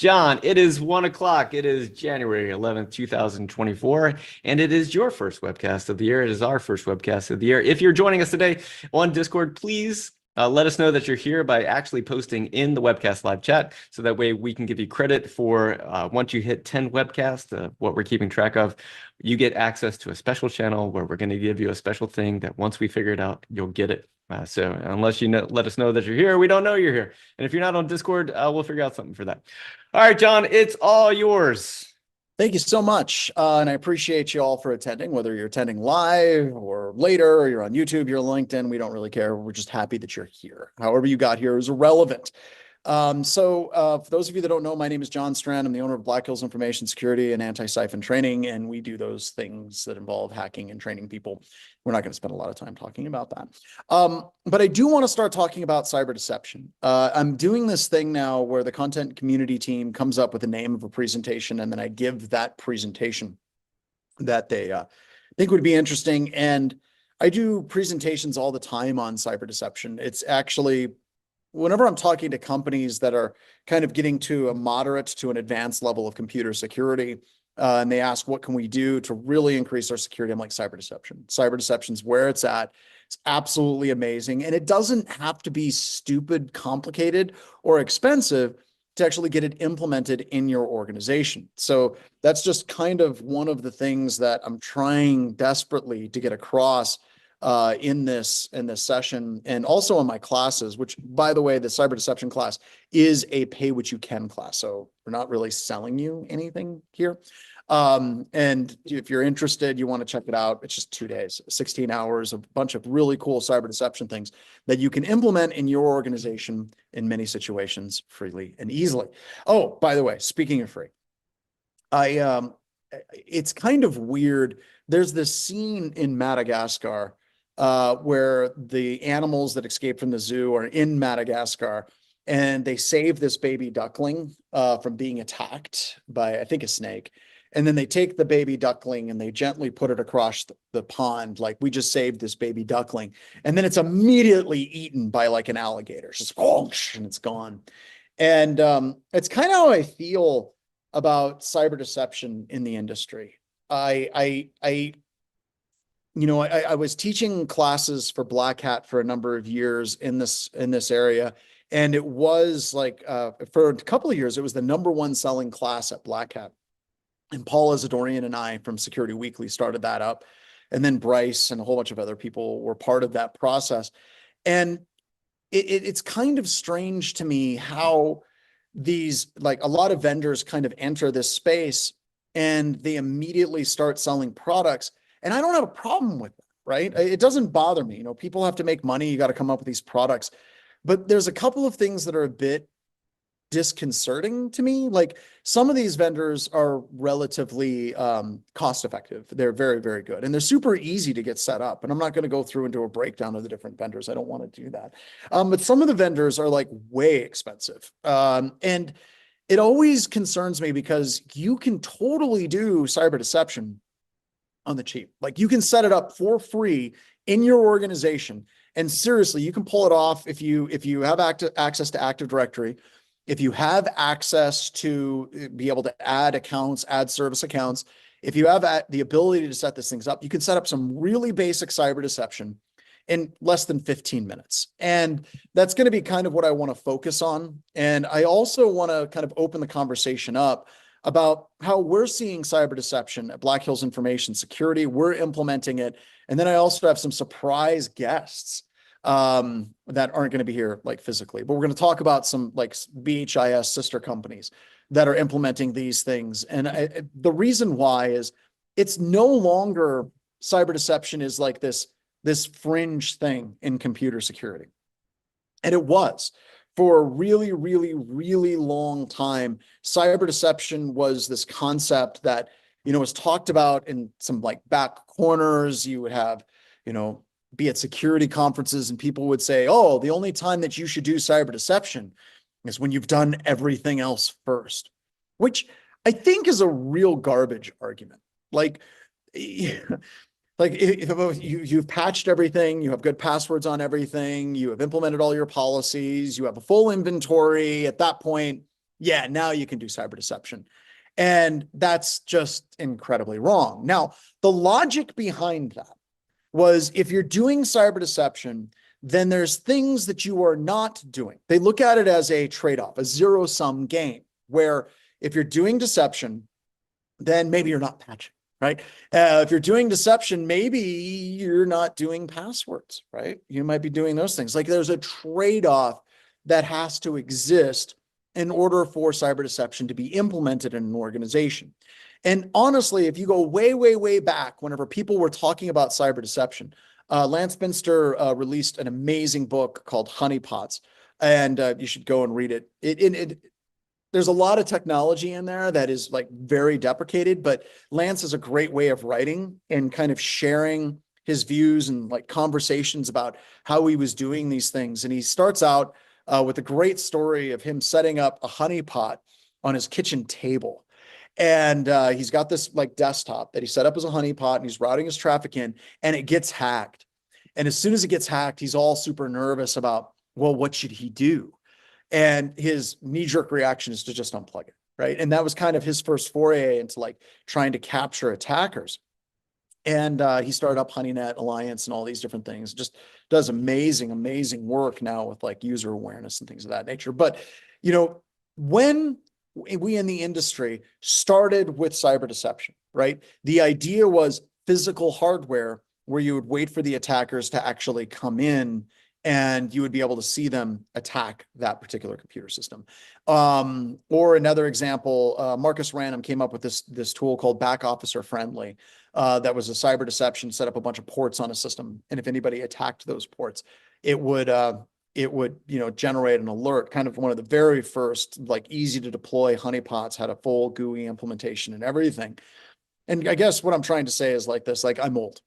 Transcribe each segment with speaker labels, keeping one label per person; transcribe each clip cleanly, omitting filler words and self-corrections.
Speaker 1: John, it is 1 o'clock. It is January 11th, 2024, and it is your first webcast of the year. It is our first webcast of the year. If you're joining us today on Discord, please let us know that you're here by actually posting in the webcast live chat. So that way we can give you credit for once you hit 10 webcasts, what we're keeping track of, you get access to a special channel where we're going to give you a special thing that once we figure it out, you'll get it. So unless you let us know that you're here, we don't know you're here. And if you're not on Discord, we'll figure out something for that. All right, John, it's all yours.
Speaker 2: Thank you so much. And I appreciate you all for attending, whether you're attending live or later, or you're on YouTube, you're on LinkedIn. We don't really care. We're just happy that you're here. However you got here is irrelevant. For those of you that don't know, my name is John Strand. I'm the owner of Black Hills Information Security and Anti-Siphon Training, and we do those things that involve hacking and training people. We're not going to spend a lot of time talking about that. But I do want to start talking about cyber deception. I'm doing this thing now where the content community team comes up with the name of a presentation, and then I give that presentation that they think would be interesting. And I do presentations all the time on cyber deception. It's actually, whenever I'm talking to companies that are kind of getting to a moderate to an advanced level of computer security, and they ask, what can we do to really increase our security? I'm like, cyber deception. Cyber deception's where it's at. It's absolutely amazing. And it doesn't have to be stupid, complicated, or expensive to actually get it implemented in your organization. So that's just kind of one of the things that I'm trying desperately to get across in this session, and also in my classes, which, by the way, the cyber deception class is a pay what you can class. So we're not really selling you anything here. And if you're interested, you want to check it out. It's just 2 days, 16 hours, a bunch of really cool cyber deception things that you can implement in your organization in many situations freely and easily. Oh, by the way, speaking of free, it's kind of weird. There's this scene in Madagascar where the animals that escaped from the zoo are in Madagascar, and they save this baby duckling from being attacked by, I think, a snake. And then they take the baby duckling and they gently put it across the pond, like, we just saved this baby duckling. And then it's immediately eaten by like an alligator. It's just whoosh, and it's gone. And it's kind of how I feel about cyber deception in the industry. I was teaching classes for Black Hat for a number of years in this area. And it was like, for a couple of years, it was the #1 selling class at Black Hat. And Paul Isidorian and I from Security Weekly started that up. And then Bryce and a whole bunch of other people were part of that process. And it's kind of strange to me how these, like, a lot of vendors kind of enter this space and they immediately start selling products. And I don't have a problem with that, right? It doesn't bother me. People have to make money. You got to come up with these products. But there's a couple of things that are a bit disconcerting to me. Like, some of these vendors are relatively cost effective. They're very, very good. And they're super easy to get set up. And I'm not going to go through and do a breakdown of the different vendors. I don't want to do that. But some of the vendors are like way expensive. And it always concerns me because you can totally do cyber deception on the cheap. Like, you can set it up for free in your organization. And seriously, you can pull it off if you have access to Active Directory, if you have access to be able to add accounts, add service accounts, if you have the ability to set these things up, you can set up some really basic cyber deception in less than 15 minutes. And that's going to be kind of what I want to focus on. And I also want to kind of open the conversation up about how we're seeing cyber deception at Black Hills Information Security. We're implementing it. And then I also have some surprise guests that aren't going to be here like physically, but we're going to talk about some like BHIS sister companies that are implementing these things. And the reason why is it's no longer cyber deception is like this fringe thing in computer security. And it was for a really, really, really long time. Cyber deception was this concept that, was talked about in some like back corners. You would have, be at security conferences and people would say, oh, the only time that you should do cyber deception is when you've done everything else first, which I think is a real garbage argument. Like, if you've patched everything, you have good passwords on everything, you have implemented all your policies, you have a full inventory. At that point, yeah, now you can do cyber deception. And that's just incredibly wrong. Now, the logic behind that was if you're doing cyber deception, then there's things that you are not doing. They look at it as a trade-off, a zero-sum game, where if you're doing deception, then maybe you're not patching, right? If you're doing deception, maybe you're not doing passwords, right? You might be doing those things. Like there's a trade-off that has to exist in order for cyber deception to be implemented in an organization. And honestly, if you go way, way, way back, whenever people were talking about cyber deception, Lance Binster released an amazing book called Honeypots, and you should go and read it. There's a lot of technology in there that is like very deprecated, but Lance is a great way of writing and kind of sharing his views and like conversations about how he was doing these things. And he starts out with a great story of him setting up a honeypot on his kitchen table. And he's got this like desktop that he set up as a honeypot, and he's routing his traffic in, and it gets hacked. And as soon as it gets hacked, he's all super nervous about, well, what should he do? And his knee-jerk reaction is to just unplug it, right? And that was kind of his first foray into like trying to capture attackers. And he started up HoneyNet Alliance and all these different things. Just does amazing, amazing work now with like user awareness and things of that nature. But, you know, when we in the industry started with cyber deception, right? The idea was physical hardware where you would wait for the attackers to actually come in and you would be able to see them attack that particular computer system. Or another example, Marcus Random came up with this tool called Back Officer Friendly. That was a cyber deception, set up a bunch of ports on a system. And if anybody attacked those ports, it would generate an alert. Kind of one of the very first, like easy to deploy honeypots, had a full GUI implementation and everything. And I guess what I'm trying to say is like this, like I'm old.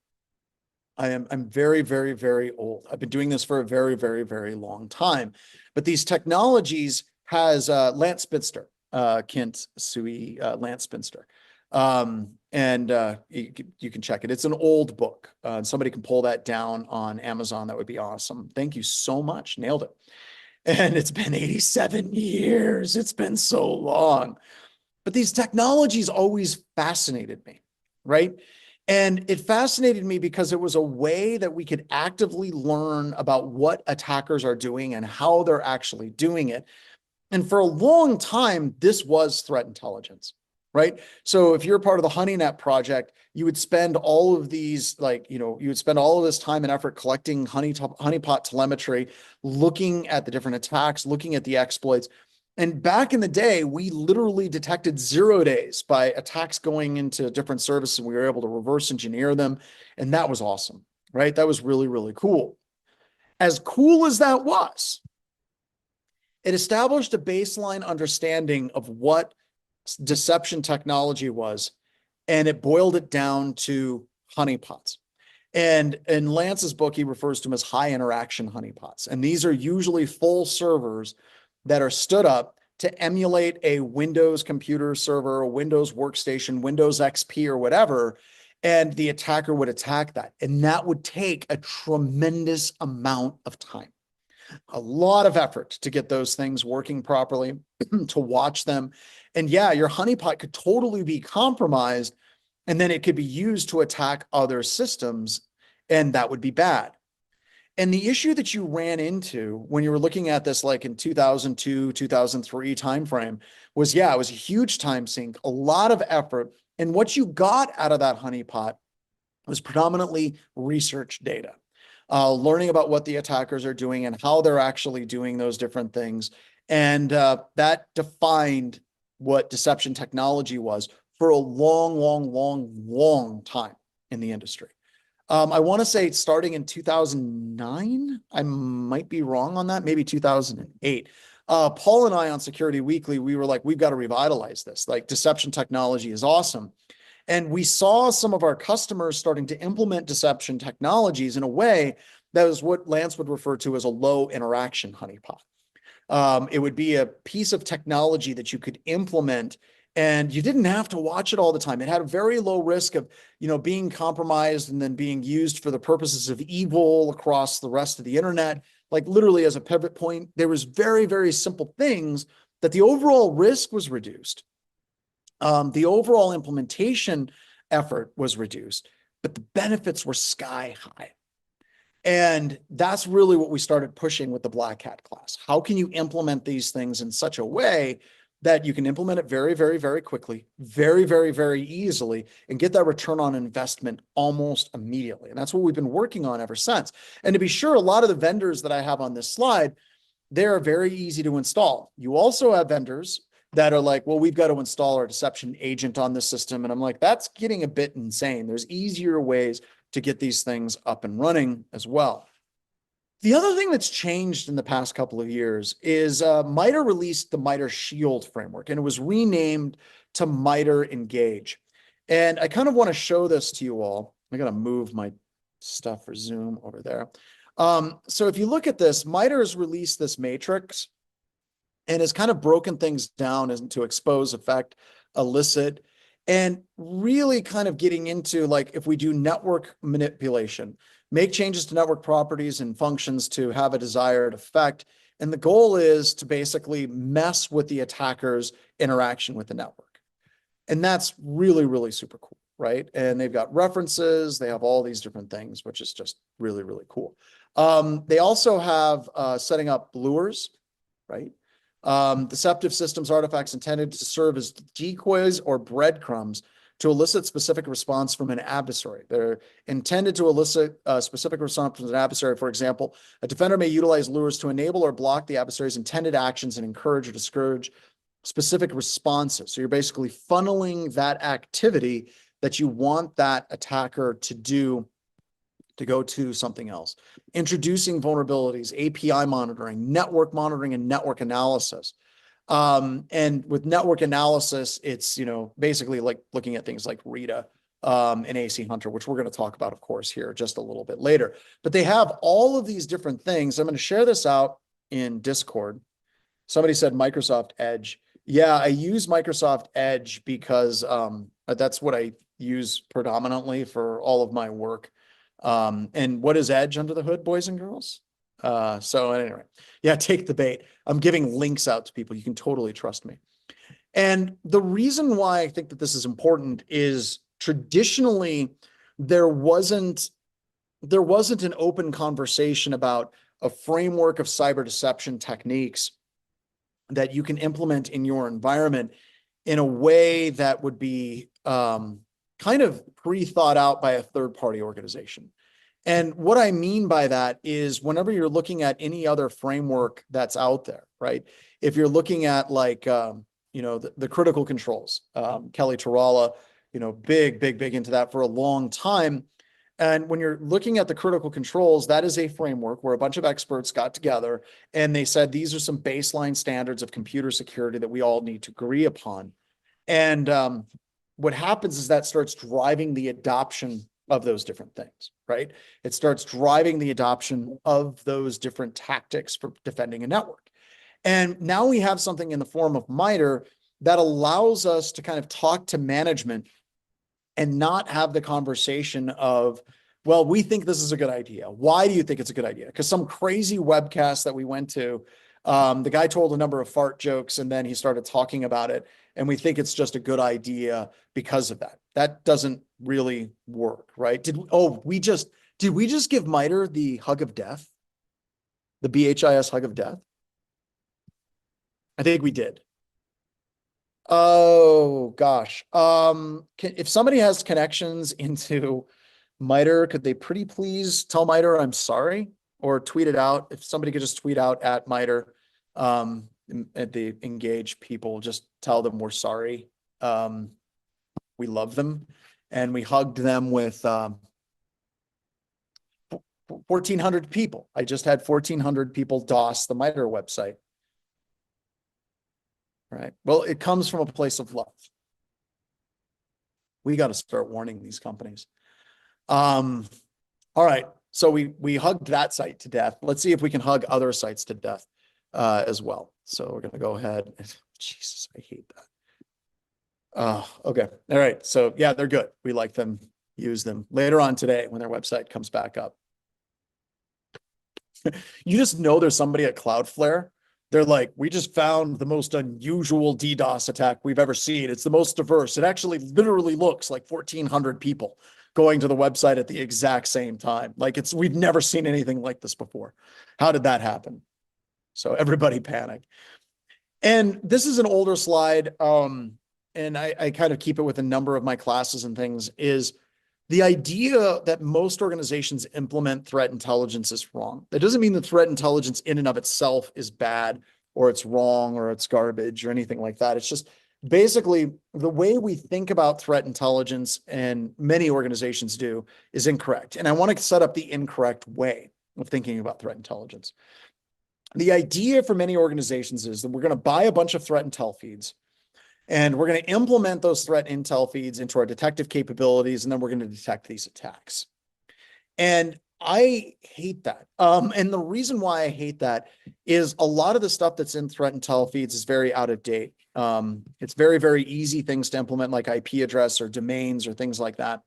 Speaker 2: I'm very, very, very old. I've been doing this for a very, very, very long time. But these technologies has Lance Spinster, Kent Sui Lance Spinster. You can check it. It's an old book. Somebody can pull that down on Amazon. That would be awesome. Thank you so much. Nailed it. And it's been 87 years. It's been so long. But these technologies always fascinated me, right? And it fascinated me because it was a way that we could actively learn about what attackers are doing and how they're actually doing it. And for a long time, this was threat intelligence, right? So if you're part of the HoneyNet project, you would spend all of these, you would spend all of this time and effort collecting honeypot telemetry, looking at the different attacks, looking at the exploits. And back in the day, we literally detected 0 days by attacks going into different services, and we were able to reverse engineer them. And that was awesome, right? That was really, really cool. As cool as that was, it established a baseline understanding of what deception technology was, and it boiled it down to honeypots. And in Lance's book, he refers to them as high interaction honeypots. And these are usually full servers that are stood up to emulate a Windows computer server, a Windows workstation, Windows XP or whatever, and the attacker would attack that. And that would take a tremendous amount of time, a lot of effort to get those things working properly, to watch them. And yeah, your honeypot could totally be compromised, and then it could be used to attack other systems, and that would be bad. And the issue that you ran into when you were looking at this, like in 2002, 2003 timeframe, was, yeah, it was a huge time sink, a lot of effort. And what you got out of that honeypot was predominantly research data, learning about what the attackers are doing and how they're actually doing those different things. And that defined what deception technology was for a long, long, long, long time in the industry. I want to say starting in 2009, I might be wrong on that, maybe 2008. Paul and I on Security Weekly, we were like, we've got to revitalize this. Like, deception technology is awesome. And we saw some of our customers starting to implement deception technologies in a way that was what Lance would refer to as a low interaction honeypot. It would be a piece of technology that you could implement, and you didn't have to watch it all the time. It had a very low risk of, being compromised and then being used for the purposes of evil across the rest of the internet. Like literally as a pivot point, there was very, very simple things that the overall risk was reduced. The overall implementation effort was reduced, but the benefits were sky high. And that's really what we started pushing with the Black Hat class. How can you implement these things in such a way that you can implement it very, very, very quickly, very, very, very easily, and get that return on investment almost immediately? And that's what we've been working on ever since. And to be sure, a lot of the vendors that I have on this slide, they're very easy to install. You also have vendors that are like, well, we've got to install our deception agent on this system. And I'm like, that's getting a bit insane. There's easier ways to get these things up and running as well. The other thing that's changed in the past couple of years is MITRE released the MITRE Shield framework, and it was renamed to MITRE Engage. And I kind of want to show this to you all. I got to move my stuff for Zoom over there. So if you look at this, MITRE has released this matrix and has kind of broken things down into expose, affect, elicit, and really kind of getting into, like, if we do network manipulation, make changes to network properties and functions to have a desired effect. And the goal is to basically mess with the attacker's interaction with the network. And that's really, really super cool, right? And they've got references, they have all these different things, which is just really, really cool. They also have setting up lures, right? Deceptive systems artifacts intended to serve as decoys or breadcrumbs to elicit specific response from an adversary. They're intended to elicit a specific response from an adversary. For example, a defender may utilize lures to enable or block the adversary's intended actions and encourage or discourage specific responses. So you're basically funneling that activity that you want that attacker to do to go to something else. Introducing vulnerabilities, API monitoring, and network analysis. And with network analysis, it's, basically like looking at things like Rita and AC Hunter, which we're going to talk about, of course, here just a little bit later. But they have all of these different things. I'm going to share this out in Discord. Somebody said Microsoft Edge. Yeah, I use Microsoft Edge because that's what I use predominantly for all of my work. And what is Edge under the hood, boys and girls? So anyway, yeah, take the bait. I'm giving links out to people. You can totally trust me. And the reason why I think that this is important is traditionally there wasn't an open conversation about a framework of cyber deception techniques that you can implement in your environment in a way that would be kind of pre-thought out by a third-party organization. And what I mean by that is whenever you're looking at any other framework that's out there, right? If you're looking at like, the critical controls, Kelly Tarala, big into that for a long time. And when you're looking at the critical controls, that is a framework where a bunch of experts got together and they said, these are some baseline standards of computer security that we all need to agree upon. And what happens is that starts driving the adoption of those different things, right? It starts driving the adoption of those different tactics for defending a network. And now we have something in the form of MITRE that allows us to kind of talk to management and not have the conversation of, well, we think this is a good idea. Why do you think it's a good idea? Because some crazy webcast that we went to, the guy told a number of fart jokes and then he started talking about it. And we think it's just a good idea because of that. That doesn't really work, right? Did we just give MITRE the hug of death? The BHIS hug of death? I think we did. Oh gosh. If somebody has connections into MITRE, could they pretty please tell MITRE I'm sorry, or tweet it out? If somebody could just tweet out at MITRE, at the Engage people, just tell them we're sorry. We love them, and we hugged them with 1,400 people. I just had 1,400 people DOS the MITRE website. Right. Well, it comes from a place of love. We got to start warning these companies. All right. So we hugged that site to death. Let's see if we can hug other sites to death as well. So we're going to go ahead. Jesus, I hate that. Okay. All right. So yeah, they're good. We like them, use them later on today when their website comes back up. You just know there's somebody at Cloudflare They're like, we just found the most unusual DDoS attack we've ever seen. It's the most diverse. It actually literally looks like 1,400 people going to the website at the exact same time. Like we've never seen anything like this before. How did that happen? So everybody panicked. And this is an older slide. And I kind of keep it with a number of my classes and things, is the idea that most organizations implement threat intelligence is wrong. That doesn't mean that threat intelligence in and of itself is bad or it's wrong or it's garbage or anything like that. It's just basically the way we think about threat intelligence, and many organizations do, is incorrect. And I want to set up the incorrect way of thinking about threat intelligence. The idea for many organizations is that we're going to buy a bunch of threat intel feeds, and we're going to implement those threat intel feeds into our detective capabilities, and then we're going to detect these attacks. And I hate that. And the reason why I hate that is a lot of the stuff that's in threat intel feeds is very out of date. It's very, very easy things to implement, like IP address or domains or things like that.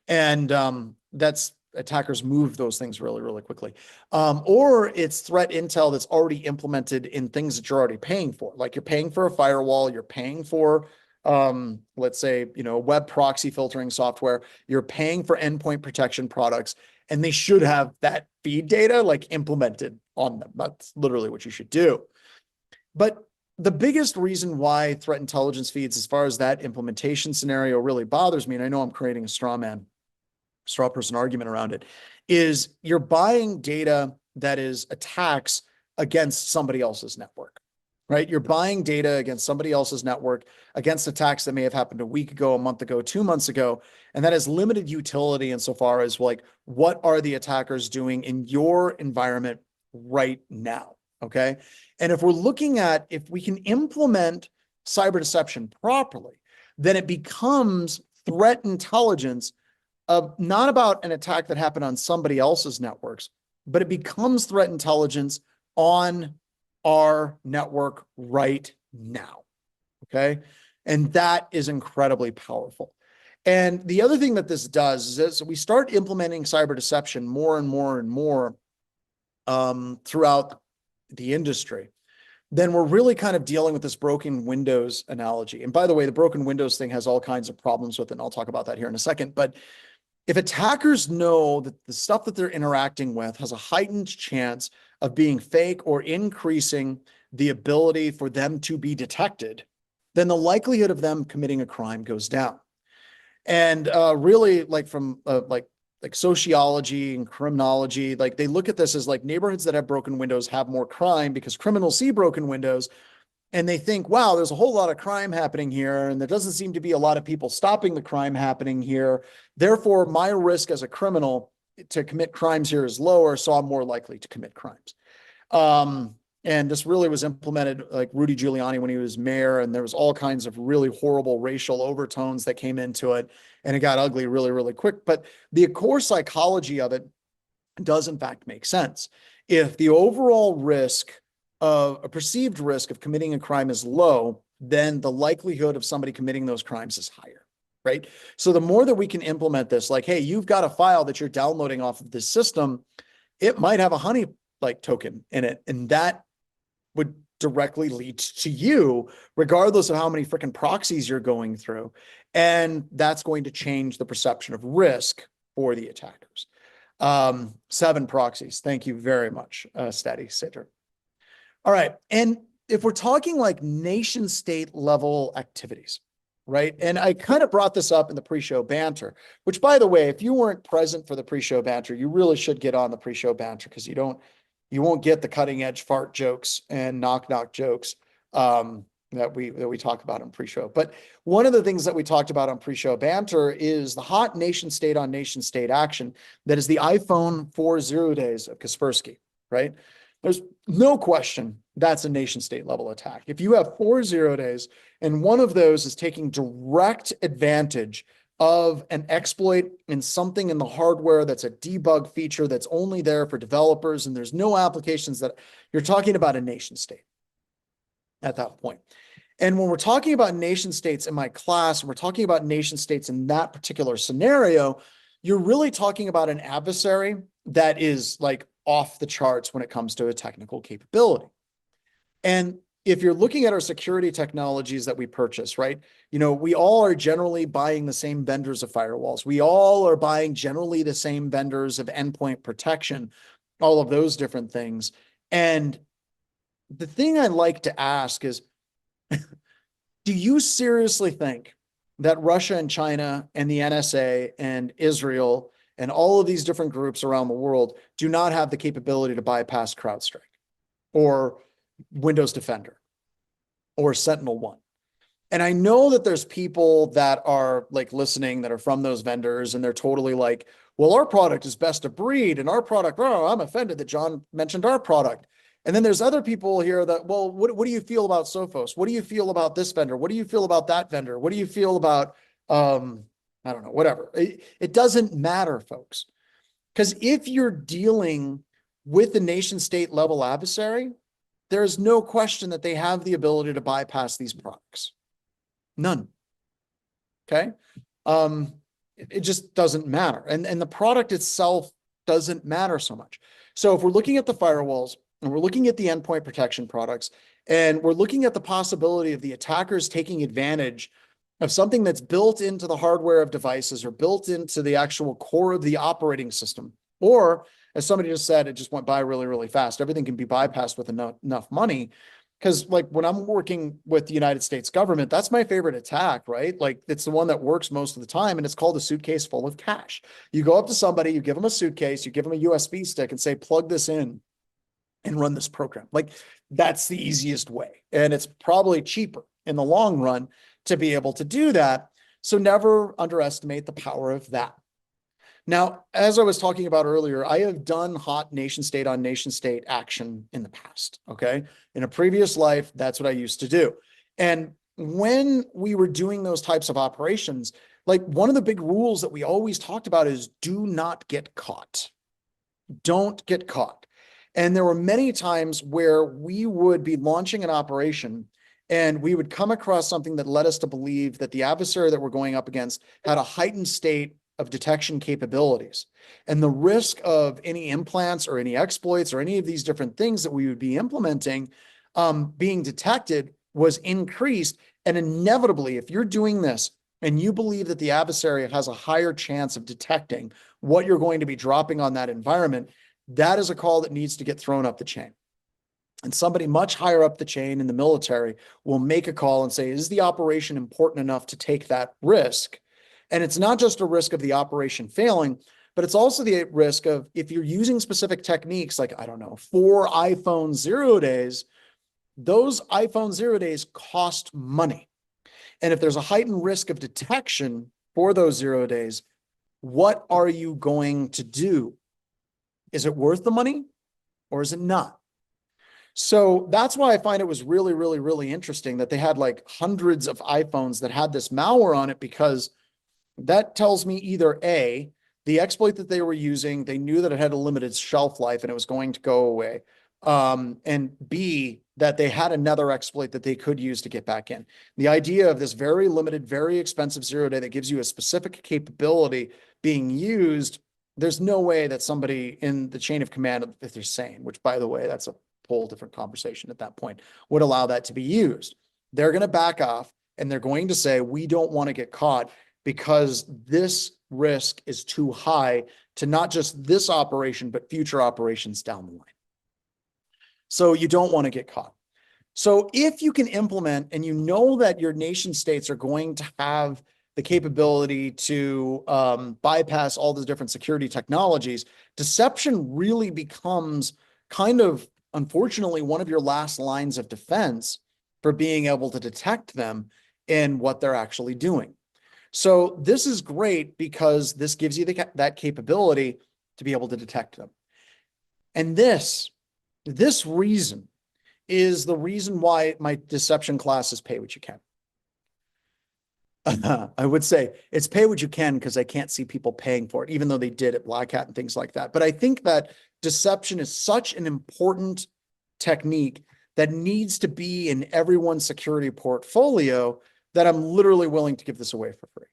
Speaker 2: And that's attackers move those things really, really quickly. Or it's threat intel that's already implemented in things that you're already paying for. Like you're paying for a firewall, you're paying for, let's say, web proxy filtering software, you're paying for endpoint protection products, and they should have that feed data like implemented on them. That's literally what you should do. But the biggest reason why threat intelligence feeds, as far as that implementation scenario, really bothers me, and I know I'm creating a straw person argument around it, is you're buying data that is attacks against somebody else's network, right? You're buying data against somebody else's network, against attacks that may have happened a week ago, a month ago, 2 months ago. And that has limited utility insofar as like, what are the attackers doing in your environment right now? Okay. And if we're looking at if we can implement cyber deception properly, then it becomes threat intelligence of not about an attack that happened on somebody else's networks, but it becomes threat intelligence on our network right now. Okay. And that is incredibly powerful. And the other thing that this does is as we start implementing cyber deception more and more and more throughout the industry, then we're really kind of dealing with this broken windows analogy. And by the way, the broken windows thing has all kinds of problems with it, and I'll talk about that here in a second. But if attackers know that the stuff that they're interacting with has a heightened chance of being fake or increasing the ability for them to be detected, then the likelihood of them committing a crime goes down. And really, like from like sociology and criminology, like they look at this as like neighborhoods that have broken windows have more crime because criminals see broken windows and they think, wow, there's a whole lot of crime happening here, and there doesn't seem to be a lot of people stopping the crime happening here. Therefore, my risk as a criminal to commit crimes here is lower, so I'm more likely to commit crimes. And this really was implemented like Rudy Giuliani when he was mayor, and there was all kinds of really horrible racial overtones that came into it, and it got ugly really, really quick. But the core psychology of it does in fact make sense. If the overall risk of a perceived risk of committing a crime is low, then the likelihood of somebody committing those crimes is higher, right? So the more that we can implement this, like, hey, you've got a file that you're downloading off of this system, it might have a honey like token in it, and that would directly lead to you, regardless of how many freaking proxies you're going through. And that's going to change the perception of risk for the attackers. 7 proxies. Thank you very much, Steady Sitter. All right. And if we're talking like nation state level activities, right? And I kind of brought this up in the pre-show banter, which by the way, if you weren't present for the pre-show banter, you really should get on the pre-show banter because you won't get the cutting edge fart jokes and knock jokes that we talk about in pre-show. But one of the things that we talked about on pre-show banter is the hot nation state on nation state action that is the iPhone 4 days of Kaspersky, right? There's no question that's a nation state level attack. If you have 4 days and one of those is taking direct advantage of an exploit in something in the hardware that's a debug feature that's only there for developers and there's no applications, that you're talking about a nation state at that point. And when we're talking about nation states in my class, we're talking about nation states in that particular scenario, you're really talking about an adversary that is like off the charts when it comes to a technical capability. And if you're looking at our security technologies that we purchase, right? We all are generally buying the same vendors of firewalls. We all are buying generally the same vendors of endpoint protection, all of those different things. And the thing I like to ask is, do you seriously think that Russia and China and the NSA and Israel and all of these different groups around the world do not have the capability to bypass CrowdStrike or Windows Defender or Sentinel-1? And I know that there's people that are like listening that are from those vendors, and they're totally like, well, our product is best of breed, and our product, oh, I'm offended that John mentioned our product. And then there's other people here that, well, what do you feel about Sophos? What do you feel about this vendor? What do you feel about that vendor? What do you feel about, I don't know, whatever. It doesn't matter, folks. Because if you're dealing with the nation state level adversary, there's no question that they have the ability to bypass these products. None. Okay. It just doesn't matter. And the product itself doesn't matter so much. So if we're looking at the firewalls and we're looking at the endpoint protection products, and we're looking at the possibility of the attackers taking advantage of something that's built into the hardware of devices or built into the actual core of the operating system, or as somebody just said, it just went by really, really fast. Everything can be bypassed with enough money. Because like when I'm working with the United States government, that's my favorite attack, right? Like it's the one that works most of the time, and it's called a suitcase full of cash. You go up to somebody, you give them a suitcase, you give them a USB stick and say, plug this in and run this program. Like that's the easiest way. And it's probably cheaper in the long run to be able to do that. So never underestimate the power of that. Now, as I was talking about earlier, I have done hot nation state on nation state action in the past. Okay. In a previous life, that's what I used to do. And when we were doing those types of operations, like one of the big rules that we always talked about is do not get caught. Don't get caught. And there were many times where we would be launching an operation and we would come across something that led us to believe that the adversary that we're going up against had a heightened state of detection capabilities. And the risk of any implants or any exploits or any of these different things that we would be implementing being detected was increased. And inevitably, if you're doing this and you believe that the adversary has a higher chance of detecting what you're going to be dropping on that environment, that is a call that needs to get thrown up the chain. And somebody much higher up the chain in the military will make a call and say, is the operation important enough to take that risk? And it's not just a risk of the operation failing, but it's also the risk of if you're using specific techniques, like, I don't know, 4 iPhone 0 days, those iPhone 0 days cost money. And if there's a heightened risk of detection for those 0 days, what are you going to do? Is it worth the money or is it not? So that's why I find it was really, really, really interesting that they had like hundreds of iPhones that had this malware on it, because that tells me either A, the exploit that they were using, they knew that it had a limited shelf life and it was going to go away. And B, that they had another exploit that they could use to get back in. The idea of this very limited, very expensive 0 day that gives you a specific capability being used, there's no way that somebody in the chain of command, if they're sane, which by the way, that's a whole different conversation at that point, would allow that to be used. They're going to back off and they're going to say, we don't want to get caught because this risk is too high to not just this operation, but future operations down the line. So you don't want to get caught. So if you can implement, and you know that your nation states are going to have the capability to bypass all the different security technologies, deception really becomes kind of, unfortunately, one of your last lines of defense for being able to detect them in what they're actually doing. So this is great because this gives you that capability to be able to detect them. And this reason is the reason why my deception classes pay what you can. I would say it's pay what you can because I can't see people paying for it, even though they did at Black Hat and things like that. But I think that deception is such an important technique that needs to be in everyone's security portfolio that I'm literally willing to give this away for free,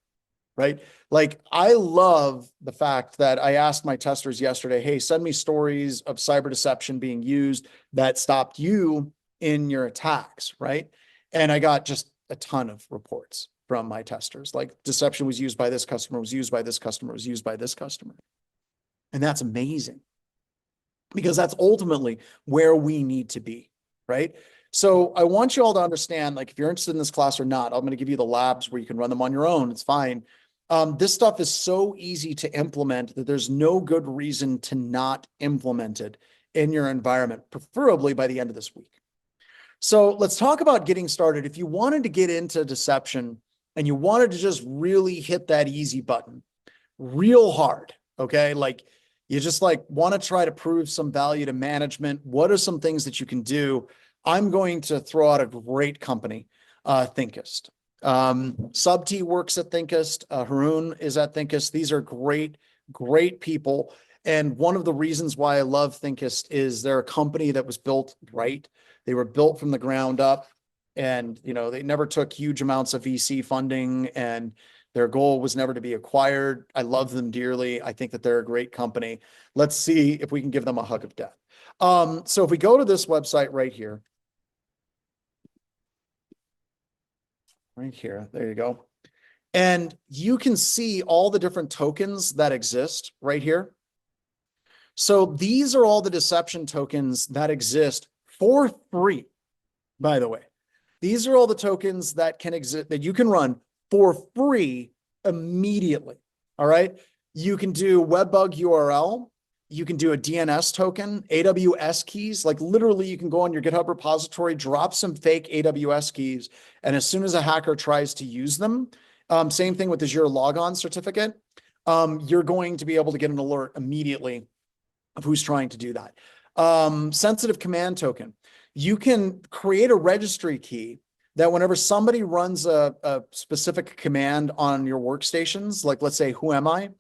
Speaker 2: right? Like, I love the fact that I asked my testers yesterday, hey, send me stories of cyber deception being used that stopped you in your attacks, right? And I got just a ton of reports from my testers, like deception was used by this customer, was used by this customer, was used by this customer. And that's amazing because that's ultimately where we need to be, right? So I want you all to understand, like, if you're interested in this class or not, I'm going to give you the labs where you can run them on your own. It's fine. This stuff is so easy to implement that there's no good reason to not implement it in your environment, preferably by the end of this week. So let's talk about getting started. If you wanted to get into deception and you wanted to just really hit that easy button real hard, okay? Like, you just like want to try to prove some value to management. What are some things that you can do? I'm going to throw out a great company, Thinkist. Subt works at Thinkist. Haroon is at Thinkist. These are great, great people. And one of the reasons why I love Thinkist is they're a company that was built right. They were built from the ground up, and they never took huge amounts of VC funding, and their goal was never to be acquired. I love them dearly. I think that they're a great company. Let's see if we can give them a hug of death. So if we go to this website right here, there you go. And you can see all the different tokens that exist right here. So these are all the deception tokens that exist for free, by the way. These are all the tokens that can exist, that you can run for free immediately. All right. You can do webbug URL. You can do a DNS token, AWS keys. Like, literally, you can go on your GitHub repository, drop some fake AWS keys. And as soon as a hacker tries to use them, same thing with Azure logon certificate, you're going to be able to get an alert immediately of who's trying to do that. Sensitive command token. You can create a registry key that whenever somebody runs a specific command on your workstations, like let's say, who am I?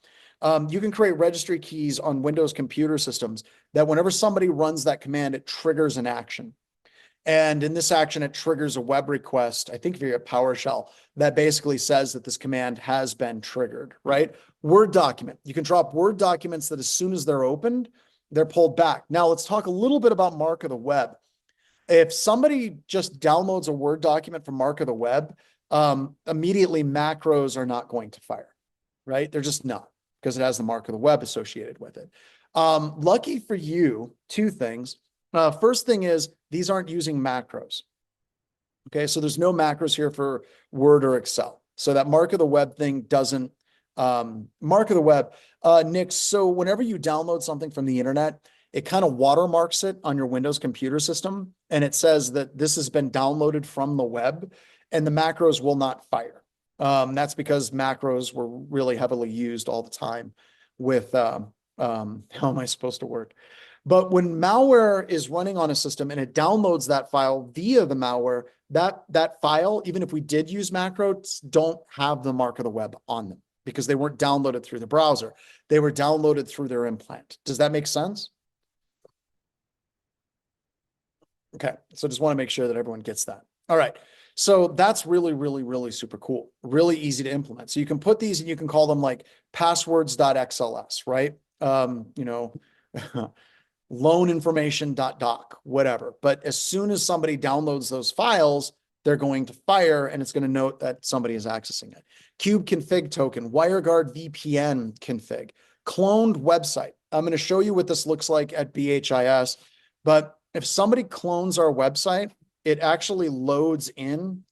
Speaker 2: You can create registry keys on Windows computer systems that whenever somebody runs that command, it triggers an action. And in this action, it triggers a web request, I think via PowerShell, that basically says that this command has been triggered, right? Word document. You can drop Word documents that as soon as they're opened, they're pulled back. Now let's talk a little bit about Mark of the Web. If somebody just downloads a Word document from Mark of the Web, immediately macros are not going to fire, right? They're just not, because it has the Mark of the Web associated with it. Lucky for you, two things. First thing is, these aren't using macros. Okay, so there's no macros here for Word or Excel. So that Mark of the Web thing doesn't, Mark of the Web, Nick, so whenever you download something from the internet, it kind of watermarks it on your Windows computer system, and it says that this has been downloaded from the web, and the macros will not fire. That's because macros were really heavily used all the time with, how am I supposed to work? But when malware is running on a system and it downloads that file via the malware, that file, even if we did use macros, don't have the Mark of the Web on them because they weren't downloaded through the browser. They were downloaded through their implant. Does that make sense? Okay, so just want to make sure that everyone gets that. All right, so that's really, really, really super cool. Really easy to implement. So you can put these and you can call them like passwords.xls, right? Loan information.doc, whatever. But as soon as somebody downloads those files, they're going to fire, and it's going to note that somebody is accessing it. Cube config token, WireGuard VPN config, cloned website. I'm going to show you what this looks like at BHIS, but if somebody clones our website, it actually loads in.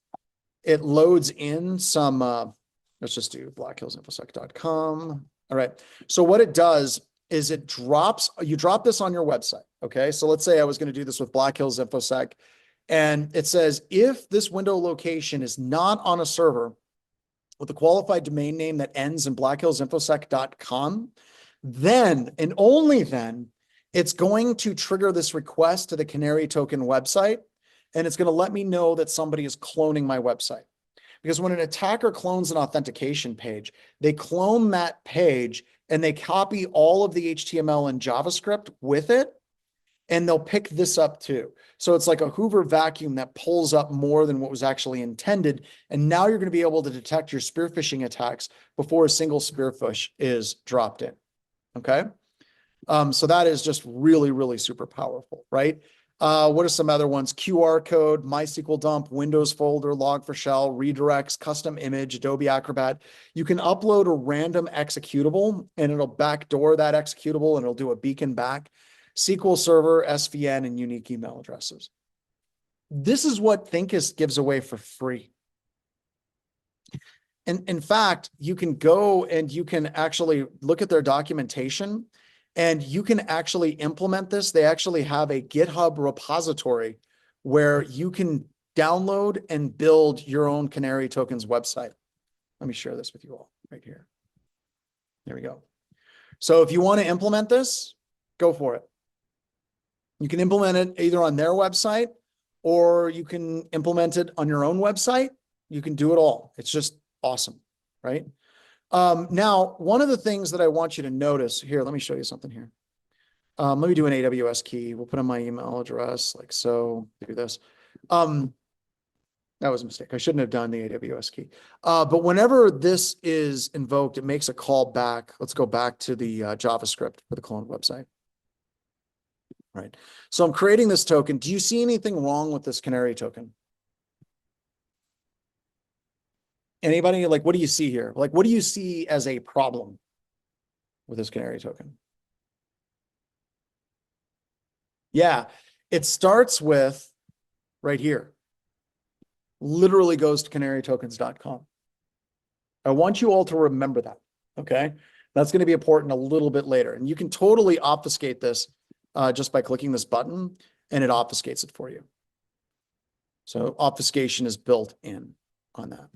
Speaker 2: It loads in some, let's just do blackhillsinfosec.com. All right. So what it does is you drop this on your website. Okay. So let's say I was going to do this with Black Hills InfoSec, and it says, if this window location is not on a server with a qualified domain name that ends in blackhillsinfosec.com, then and only then it's going to trigger this request to the Canary token website, and it's going to let me know that somebody is cloning my website. Because when an attacker clones an authentication page, they clone that page and they copy all of the HTML and JavaScript with it, and they'll pick this up too. So it's like a Hoover vacuum that pulls up more than what was actually intended. And now you're going to be able to detect your spear phishing attacks before a single spear phish is dropped in. Okay. So that is just really, really super powerful, right? What are some other ones? QR code, MySQL dump, Windows folder, log4shell, redirects, custom image, Adobe Acrobat. You can upload a random executable and it'll backdoor that executable and it'll do a beacon back. SQL Server, SVN, and unique email addresses. This is what Thinkist gives away for free. And in fact, you can go and you can actually look at their documentation and you can actually implement this. They actually have a GitHub repository where you can download and build your own Canary Tokens website. Let me share this with you all right here. There we go. So if you want to implement this, go for it. You can implement it either on their website or you can implement it on your own website. You can do it all. It's just awesome, right? Now, one of the things that I want you to notice here, let me show you something here. Let me do an AWS key. We'll put in my email address like so, do this. That was a mistake. I shouldn't have done the AWS key. But whenever this is invoked, it makes a call back. Let's go back to the JavaScript for the cloned website. Right. So I'm creating this token. Do you see anything wrong with this Canary token? Anybody? Like, what do you see here? Like, what do you see as a problem with this Canary token? Yeah, it starts with right here. Literally goes to canarytokens.com. I want you all to remember that. Okay. That's going to be important a little bit later. And you can totally obfuscate this just by clicking this button and it obfuscates it for you. So obfuscation is built in on that.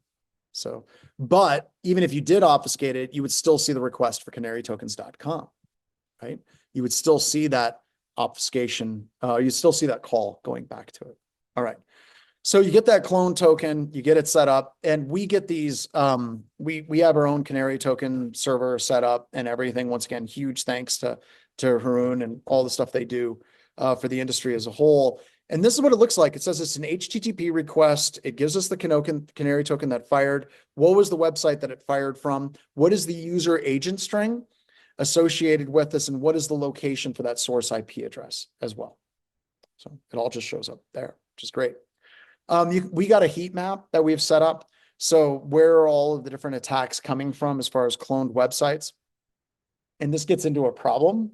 Speaker 2: So, but even if you did obfuscate it, you would still see the request for canarytokens.com, right? You would still see that obfuscation. You still see that call going back to it. All right. So you get that clone token, you get it set up, and we get these, we have our own Canary token server set up and everything. Once again, huge thanks to Haroon and all the stuff they do for the industry as a whole. And this is what it looks like. It says it's an HTTP request. It gives us the Canary token that fired. What was the website that it fired from? What is the user agent string associated with this? And what is the location for that source IP address as well? So it all just shows up there, which is great. We got a heat map that we've set up. So where are all of the different attacks coming from as far as cloned websites? And this gets into a problem.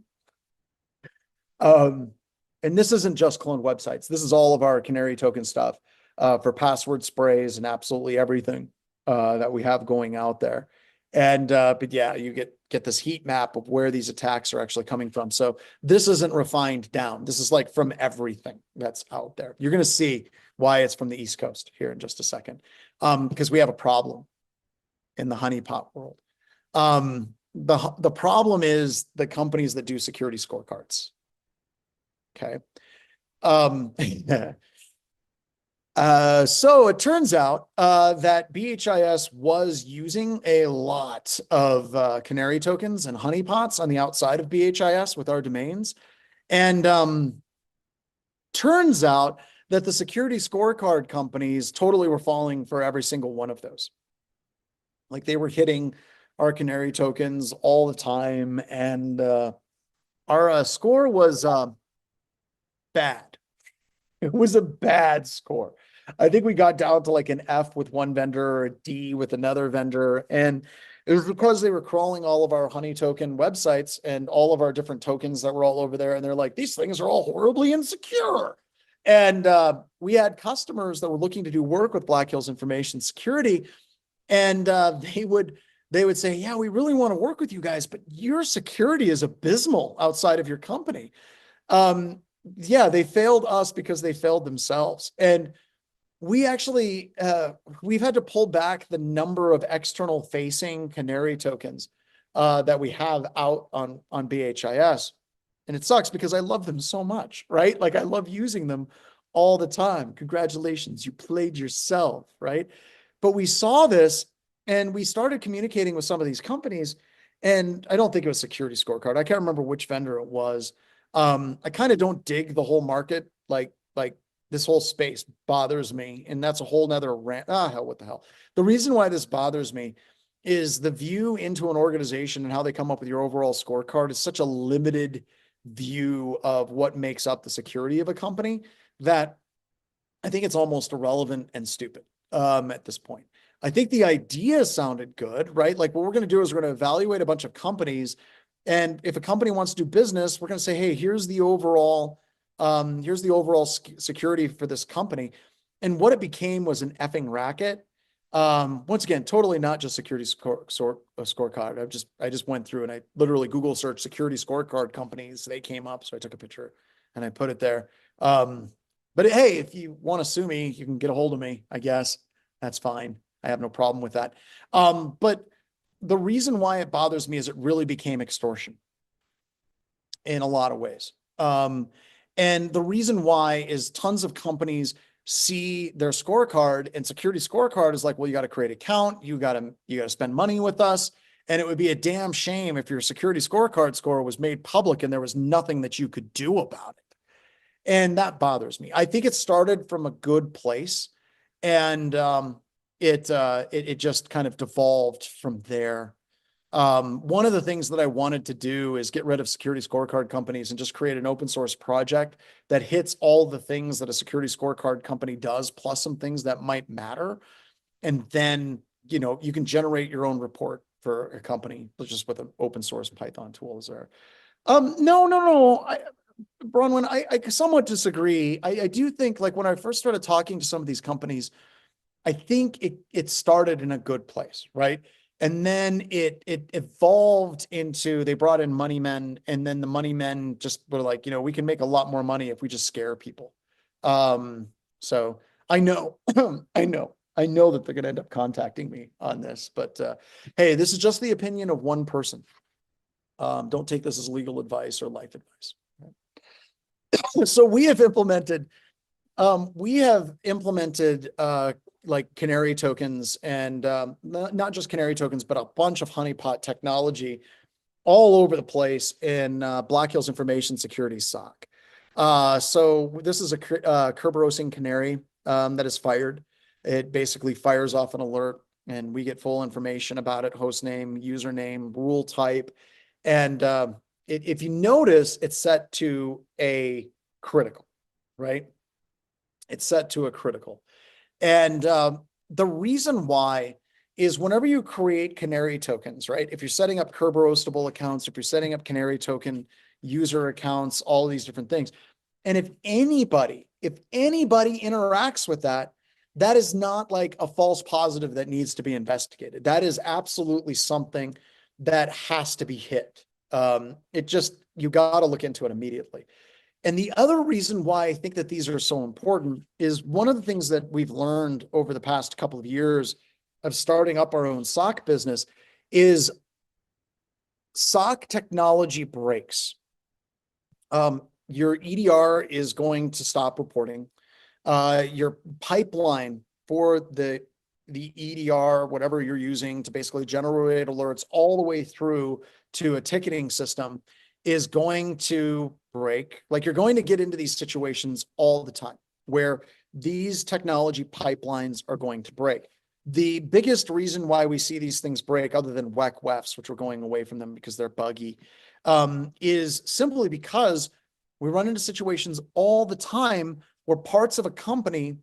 Speaker 2: And this isn't just cloned websites. This is all of our Canary token stuff for password sprays and absolutely everything that we have going out there. And but yeah, you get this heat map of where these attacks are actually coming from. So this isn't refined down. This is like from everything that's out there. You're going to see why it's from the East Coast here in just a second, because we have a problem in the honeypot world. The problem is the companies that do security scorecards. Okay. So it turns out that BHIS was using a lot of Canary tokens and honeypots on the outside of BHIS with our domains. And turns out that the security scorecard companies totally were falling for every single one of those. Like they were hitting our Canary tokens all the time. And our score was bad. It was a bad score. I think we got down to like an F with one vendor or a D with another vendor. And it was because they were crawling all of our honey token websites and all of our different tokens that were all over there. And they're like, these things are all horribly insecure. And we had customers that were looking to do work with Black Hills Information Security. And they would say, yeah, we really want to work with you guys, but your security is abysmal outside of your company. Yeah, they failed us because they failed themselves. And we actually, we've had to pull back the number of external facing Canary tokens that we have out on BHIS. And it sucks because I love them so much, right? Like I love using them all the time. Congratulations, you played yourself, right? But we saw this and we started communicating with some of these companies. And I don't think it was security scorecard. I can't remember which vendor it was. I kind of don't dig the whole market. Like this whole space bothers me. And that's a whole nother rant. Hell, what the hell? The reason why this bothers me is the view into an organization and how they come up with your overall scorecard is such a limited view of what makes up the security of a company that I think it's almost irrelevant and stupid at this point. I think the idea sounded good, right? Like what we're going to do is we're going to evaluate a bunch of companies. And if a company wants to do business, we're going to say, hey, here's the overall security for this company. And what it became was an effing racket. Once again, totally not just security scorecard. I just went through and I literally Google searched security scorecard companies. They came up. So I took a picture and I put it there. But hey, if you want to sue me, you can get a hold of me, I guess. That's fine. I have no problem with that. But the reason why it bothers me is it really became extortion in a lot of ways. And the reason why is tons of companies see their scorecard, and security scorecard is like, well, you got to create an account, you got to spend money with us. And it would be a damn shame if your security scorecard score was made public and there was nothing that you could do about it. And that bothers me. I think it started from a good place, and it just kind of devolved from there. One of the things that I wanted to do is get rid of security scorecard companies and just create an open source project that hits all the things that a security scorecard company does, plus some things that might matter. And then, you can generate your own report for a company just with an open source Python tool is there. No. Bronwyn, I somewhat disagree. I do think like when I first started talking to some of these companies, I think it started in a good place, right? And then it evolved into, they brought in money men, and then the money men just were like, we can make a lot more money if we just scare people. So I know, I know that they're going to end up contacting me on this, but hey, this is just the opinion of one person. Don't take this as legal advice or life advice. So we have implemented like canary tokens and not just canary tokens, but a bunch of honeypot technology all over the place in Black Hills Information Security SOC. So this is a Kerberos canary that is fired. It basically fires off an alert, and we get full information about it: host name, username, rule type. And if you notice, it's set to a critical, right? It's set to a critical. And the reason why is whenever you create canary tokens, right? If you're setting up Kerberoastable accounts, if you're setting up canary token user accounts, all these different things. And if anybody interacts with that, that is not like a false positive that needs to be investigated. That is absolutely something that has to be hit. You got to look into it immediately. And the other reason why I think that these are so important is one of the things that we've learned over the past couple of years of starting up our own SOC business is SOC technology breaks. Your EDR is going to stop reporting. Your pipeline for the EDR, whatever you're using to basically generate alerts all the way through to a ticketing system, is going to break. Like, you're going to get into these situations all the time where these technology pipelines are going to break. The biggest reason why we see these things break, other than WEFs, which we're going away from them because they're buggy, is simply because we run into situations all the time where parts of a company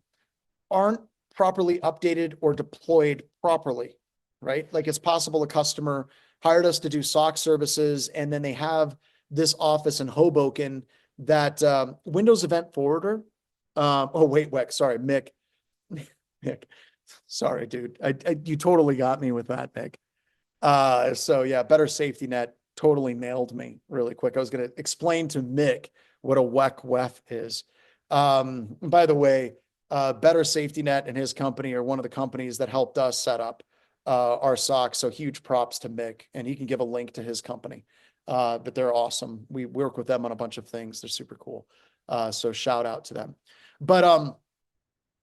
Speaker 2: aren't properly updated or deployed properly, right? Like, it's possible a customer hired us to do SOC services, and then they have this office in Hoboken that Windows Event Forwarder. Mick. Mick. Sorry, dude. You totally got me with that, Mick. So yeah, Better Safety Net totally nailed me really quick. I was going to explain to Mick what a WEF is. By the way, Better Safety Net and his company are one of the companies that helped us set up our SOC. So huge props to Mick, and he can give a link to his company. But they're awesome. We work with them on a bunch of things. They're super cool. So shout out to them. But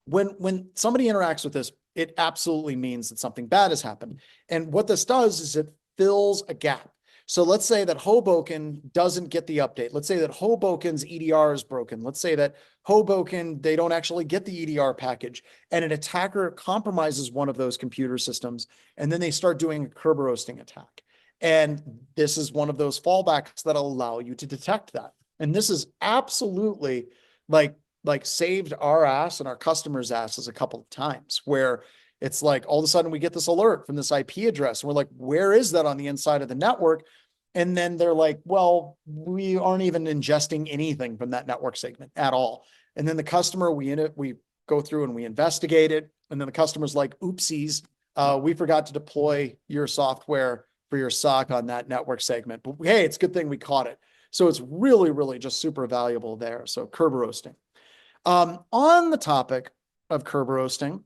Speaker 2: when somebody interacts with this, it absolutely means that something bad has happened. And what this does is it fills a gap. So let's say that Hoboken doesn't get the update. Let's say that Hoboken's EDR is broken. Let's say that Hoboken, they don't actually get the EDR package, and an attacker compromises one of those computer systems, and then they start doing a Kerberoasting attack. And this is one of those fallbacks that allow you to detect that. And this is absolutely like saved our ass and our customers' asses a couple of times, where it's like all of a sudden we get this alert from this IP address. And we're like, where is that on the inside of the network? And then they're like, well, we aren't even ingesting anything from that network segment at all. And then the customer, we go through and we investigate it. And then the customer's like, oopsies, we forgot to deploy your software for your SOC on that network segment. But hey, it's a good thing we caught it. So it's really, really just super valuable there. So curb roasting. On the topic of curb roasting,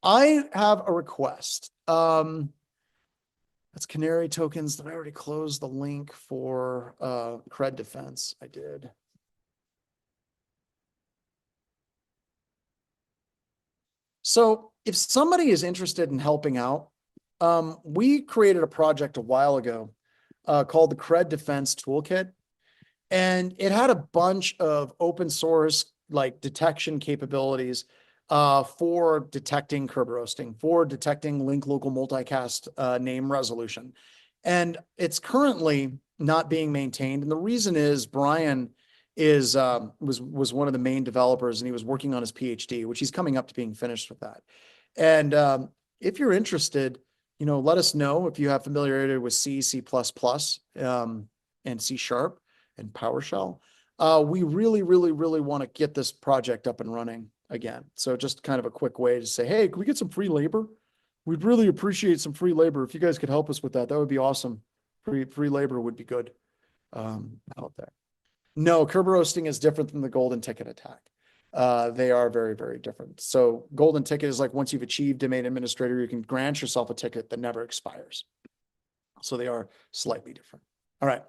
Speaker 2: I have a request. That's Canary tokens. Did I already close the link for cred defense? I did. So if somebody is interested in helping out, we created a project a while ago called the Cred Defense Toolkit. And it had a bunch of open source like detection capabilities for detecting curb roasting, for detecting link local multicast name resolution. And it's currently not being maintained. And the reason is Brian was one of the main developers, and he was working on his PhD, which he's coming up to being finished with that. And if you're interested, let us know if you have familiarity with C, C++, and C# and PowerShell. We really, really, really want to get this project up and running again. So just kind of a quick way to say, hey, can we get some free labor? We'd really appreciate some free labor. If you guys could help us with that, that would be awesome. Free labor would be good out there. No, curb roasting is different than the golden ticket attack. They are very, very different. So golden ticket is like once you've achieved domain administrator, you can grant yourself a ticket that never expires. So they are slightly different. All right.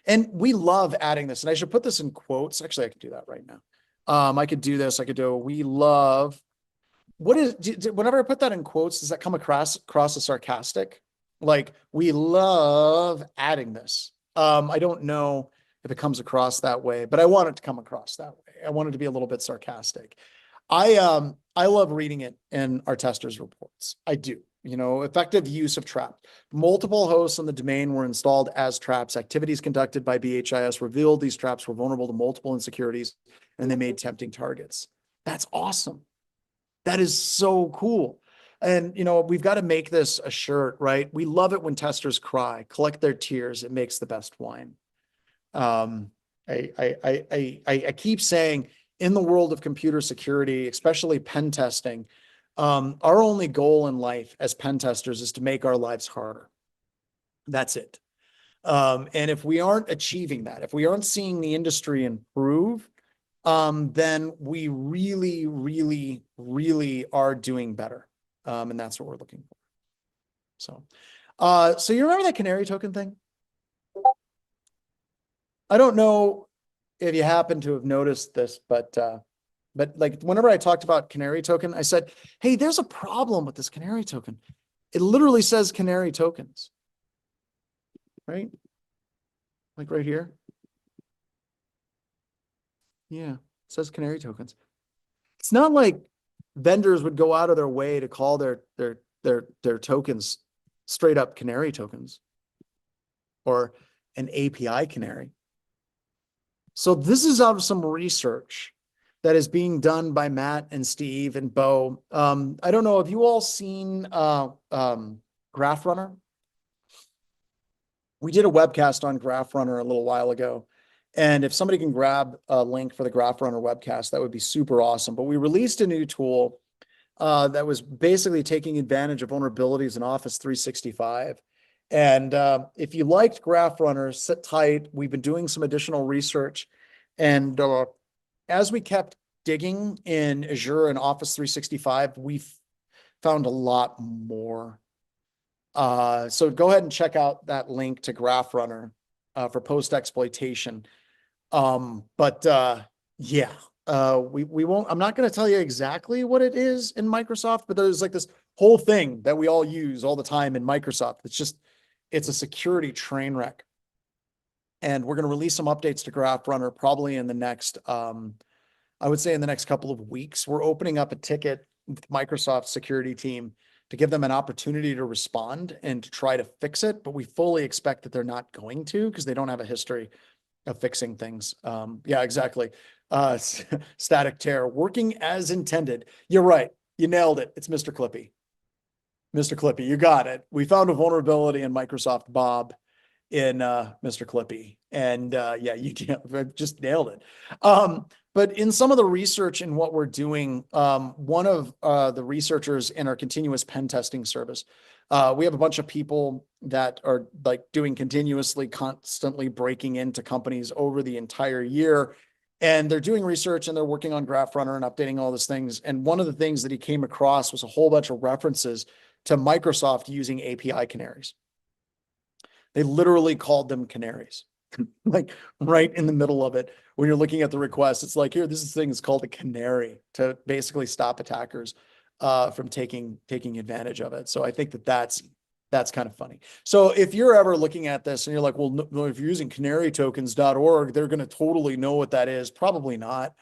Speaker 2: And we love adding this. And I should put this in quotes. Actually, I could do that right now. I could do this. I could do, we love, whenever I put that in quotes, does that come across as sarcastic? Like, we love adding this. I don't know if it comes across that way, but I want it to come across that way. I want it to be a little bit sarcastic. I love reading it in our testers' reports. I do. Effective use of traps. Multiple hosts on the domain were installed as traps. Activities conducted by BHIS revealed these traps were vulnerable to multiple insecurities, and they made tempting targets. That's awesome. That is so cool. And, we've got to make this a shirt, right? We love it when testers cry, collect their tears. It makes the best wine. I keep saying, in the world of computer security, especially pen testing, our only goal in life as pen testers is to make our lives harder. That's it. And if we aren't achieving that, if we aren't seeing the industry improve, then we really, really, really are doing better. And that's what we're looking for. So you remember that canary token thing? I don't know if you happen to have noticed this, but like whenever I talked about canary token, I said, hey, there's a problem with this canary token. It literally says canary tokens, right? Like right here. Yeah, it says canary tokens. It's not like vendors would go out of their way to call their tokens straight up canary tokens or an API canary. So this is out of some research that is being done by Matt and Steve and Bo. I don't know, have you all seen Graph Runner? We did a webcast on Graph Runner a little while ago. And if somebody can grab a link for the Graph Runner webcast, that would be super awesome. But we released a new tool that was basically taking advantage of vulnerabilities in Office 365. And if you liked Graph Runner, sit tight. We've been doing some additional research. And as we kept digging in Azure and Office 365, we found a lot more. So go ahead and check out that link to Graph Runner for post-exploitation. Yeah, we won't, I'm not going to tell you exactly what it is in Microsoft, but there's like this whole thing that we all use all the time in Microsoft. It's a security train wreck. And we're going to release some updates to Graph Runner probably in the next, I would say in the next couple of weeks. We're opening up a ticket with Microsoft security team to give them an opportunity to respond and to try to fix it. But we fully expect that they're not going to, because they don't have a history of fixing things. Yeah, exactly. Static tear working as intended. You're right. You nailed it. It's Mr. Clippy. Mr. Clippy, you got it. We found a vulnerability in Microsoft Bob in Mr. Clippy. And yeah, you just nailed it. But in some of the research in what we're doing, one of the researchers in our continuous pen testing service, we have a bunch of people that are like doing continuously, constantly breaking into companies over the entire year. And they're doing research and they're working on Graph Runner and updating all these things. And one of the things that he came across was a whole bunch of references to Microsoft using API canaries. They literally called them canaries, like right in the middle of it. When you're looking at the request, it's like, here, this thing is called a canary to basically stop attackers from taking advantage of it. So I think that that's kind of funny. So if you're ever looking at this and you're like, well, no, if you're using canarytokens.org, they're going to totally know what that is. Probably not.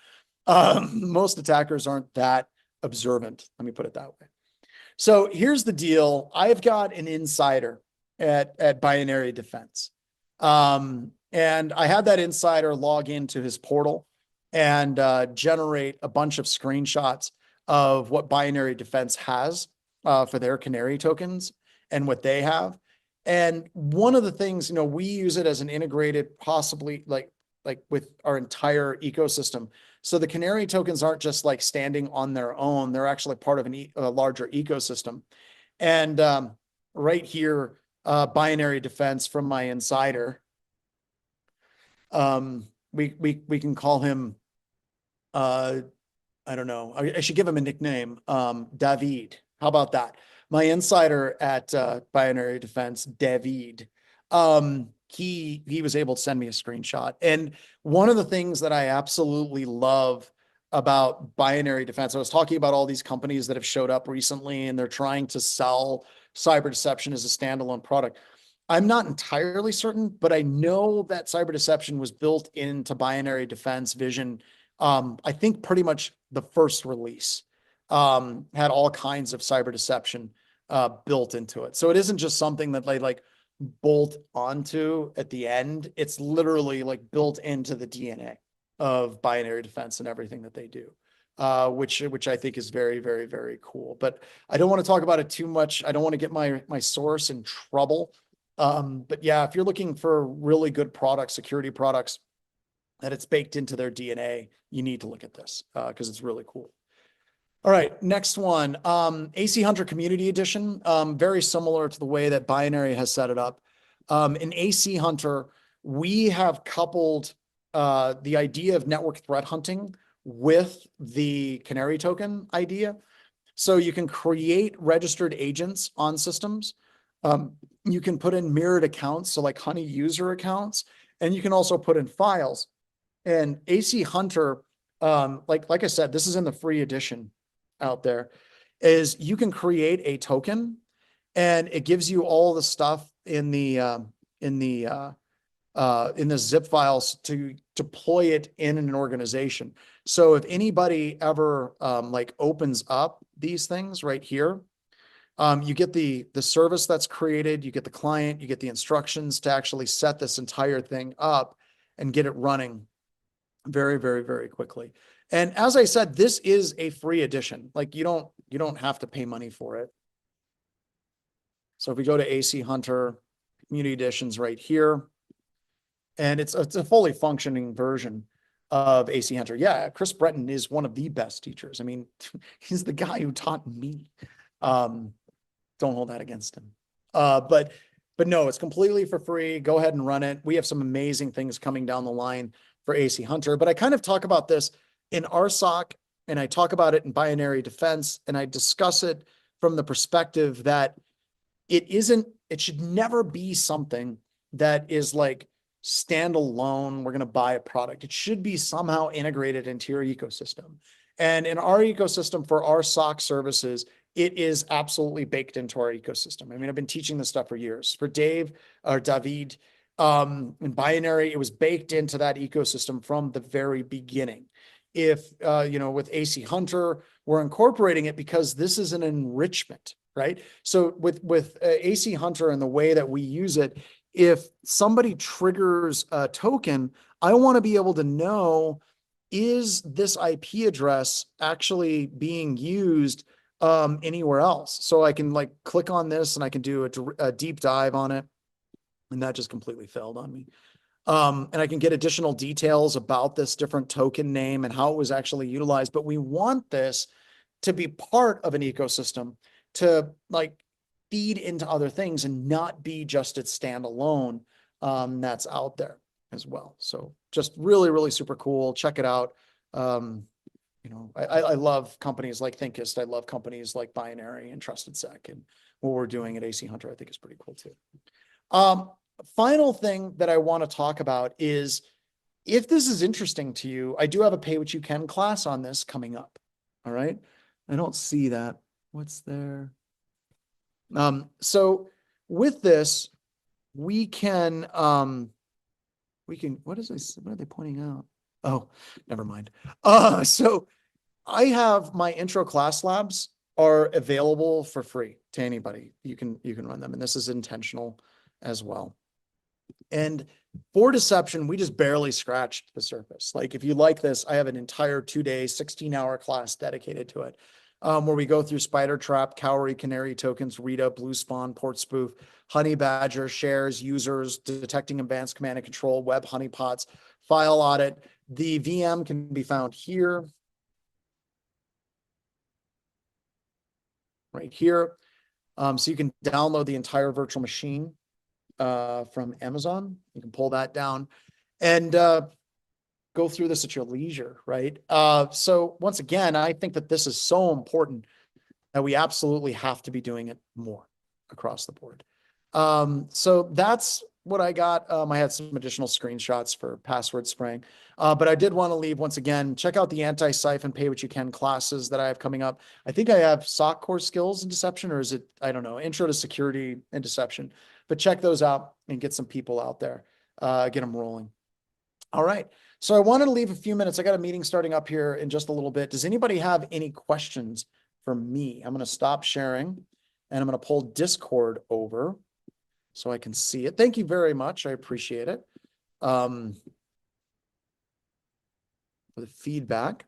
Speaker 2: Most attackers aren't that observant. Let me put it that way. So here's the deal. I've got an insider at Binary Defense. And I had that insider log into his portal and generate a bunch of screenshots of what Binary Defense has for their canary tokens and what they have. And one of the things, we use it as an integrated, possibly like with our entire ecosystem. So the canary tokens aren't just like standing on their own. They're actually part of a larger ecosystem. And right here, Binary Defense from my insider. We can call him, I don't know. I should give him a nickname, David. How about that? My insider at Binary Defense, David. He was able to send me a screenshot. And one of the things that I absolutely love about Binary Defense, I was talking about all these companies that have showed up recently and they're trying to sell cyber deception as a standalone product. I'm not entirely certain, but I know that cyber deception was built into Binary Defense vision. I think pretty much the first release had all kinds of cyber deception built into it. So it isn't just something that they like bolt onto at the end. It's literally like built into the DNA of Binary Defense and everything that they do, which I think is very, very, very cool. But I don't want to talk about it too much. I don't want to get my source in trouble. But yeah, if you're looking for really good products, security products, that it's baked into their DNA, you need to look at this because it's really cool. All right, next one, AC Hunter Community Edition, very similar to the way that Binary has set it up. In AC Hunter, we have coupled the idea of network threat hunting with the canary token idea. So you can create registered agents on systems. You can put in mirrored accounts, so like Honey user accounts, and you can also put in files. And AC Hunter, like I said, this is in the free edition out there, is you can create a token and it gives you all the stuff in the zip files to deploy it in an organization. So if anybody ever like opens up these things right here, you get the service that's created, you get the client, you get the instructions to actually set this entire thing up and get it running very, very, very quickly. And as I said, this is a free edition. Like you don't have to pay money for it. So if we go to AC Hunter Community Editions right here, and it's a fully functioning version of AC Hunter. Yeah, Chris Breton is one of the best teachers. I mean, he's the guy who taught me. Don't hold that against him. But no, it's completely for free. Go ahead and run it. We have some amazing things coming down the line for AC Hunter, but I kind of talk about this in RSOC and I talk about it in Binary Defense, and I discuss it from the perspective that it should never be something that is like standalone. We're going to buy a product. It should be somehow integrated into your ecosystem. And in our ecosystem for our SOC services, it is absolutely baked into our ecosystem. I mean, I've been teaching this stuff for years. For David, in Binary, it was baked into that ecosystem from the very beginning. If, with AC Hunter, we're incorporating it because this is an enrichment, right? So with AC Hunter and the way that we use it, if somebody triggers a token, I want to be able to know, is this IP address actually being used anywhere else? So I can like click on this and I can do a deep dive on it. And that just completely failed on me. And I can get additional details about this different token name and how it was actually utilized. But we want this to be part of an ecosystem, to like feed into other things and not be just its standalone that's out there as well. So just really, really super cool. Check it out. I love companies like Thinkist. I love companies like Binary and Trusted Sec, and what we're doing at AC Hunter, I think is pretty cool too. Final thing that I want to talk about is, if this is interesting to you, I do have a pay what you can class on this coming up. All right. I don't see that. What's there? So with this, we can, what are they pointing out? Oh, never mind. So I have my intro class labs are available for free to anybody. You can run them. And this is intentional as well. And for deception, we just barely scratched the surface. Like, if you like this, I have an entire 2-day, 16-hour class dedicated to it, where we go through spider trap, cowrie, canary tokens, Rita, blue spawn, port spoof, honey badger, shares, users, detecting advanced command and control, web honeypots, file audit. The VM can be found here, right here. So you can download the entire virtual machine from Amazon. You can pull that down and go through this at your leisure, right? So once again, I think that this is so important that we absolutely have to be doing it more across the board. So that's what I got. I had some additional screenshots for password spraying, but I did want to leave, once again, check out the anti-siphon pay what you can classes that I have coming up. I think I have SOC core skills in deception, or is it, I don't know, intro to security and deception, but check those out and get some people out there, get them rolling. All right. So I wanted to leave a few minutes. I got a meeting starting up here in just a little bit. Does anybody have any questions for me? I'm going to stop sharing and I'm going to pull Discord over so I can see it. Thank you very much. I appreciate it. For the feedback.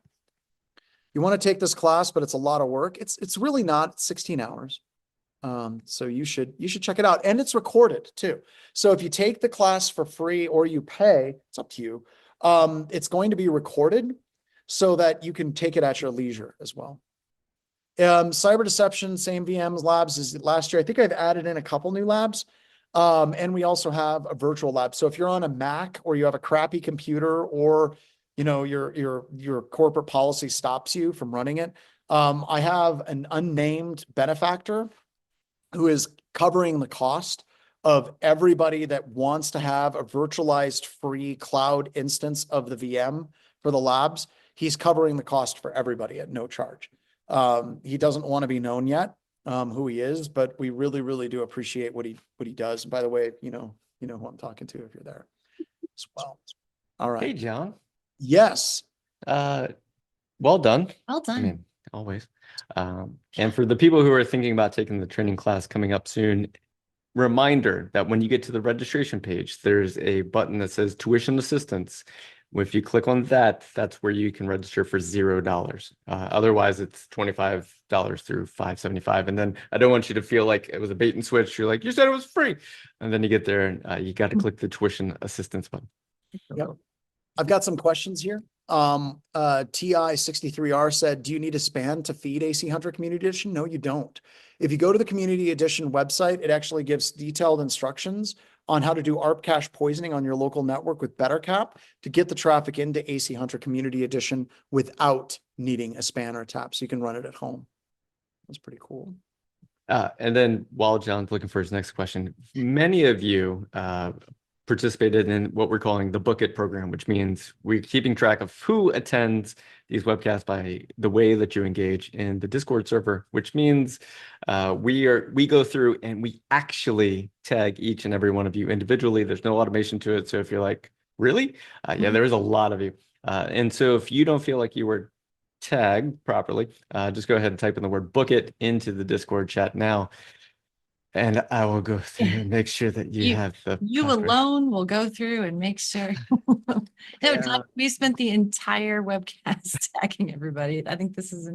Speaker 2: You want to take this class, but it's a lot of work. It's really not. It's 16 hours. So you should check it out, and it's recorded too. So if you take the class for free or you pay, it's up to you. It's going to be recorded so that you can take it at your leisure as well. Cyber deception, same VMs labs as last year. I think I've added in a couple new labs. And we also have a virtual lab. So if you're on a Mac or you have a crappy computer, or your corporate policy stops you from running it, I have an unnamed benefactor who is covering the cost of everybody that wants to have a virtualized free cloud instance of the VM for the labs. He's covering the cost for everybody at no charge. He doesn't want to be known yet, who he is, but we really, really do appreciate what he does. And by the way, you know who I'm talking to if you're there as well. All right.
Speaker 1: Hey, John.
Speaker 2: Yes.
Speaker 1: Well done.
Speaker 3: Well done.
Speaker 1: I mean, always. And for the people who are thinking about taking the training class coming up soon, reminder that when you get to the registration page, there's a button that says tuition assistance. If you click on that, that's where you can register for $0. Otherwise, it's $25 through $5.75. And then I don't want you to feel like it was a bait and switch. You're like, you said it was free. And then you get there and you got to click the tuition assistance button.
Speaker 2: Yep. I've got some questions here. TI63R said, do you need a span to feed AC Hunter Community Edition? No, you don't. If you go to the Community Edition website, it actually gives detailed instructions on how to do ARP cache poisoning on your local network with BetterCap to get the traffic into AC Hunter Community Edition without needing a span or tap. So you can run it at home. That's pretty cool.
Speaker 1: And then while John's looking for his next question, many of you participated in what we're calling the Bookit Program, which means we're keeping track of who attends these webcasts by the way that you engage in the Discord server, which means we go through and we actually tag each and every one of you individually. There's no automation to it. So if you're like, really? Yeah, there is a lot of you. And so if you don't feel like you were tagged properly, just go ahead and type in the word Bookit into the Discord chat now, and I will go through and make sure that you have the
Speaker 3: You
Speaker 1: password.
Speaker 3: alone will go through and make sure. No, we spent the entire webcast tagging everybody. I think this is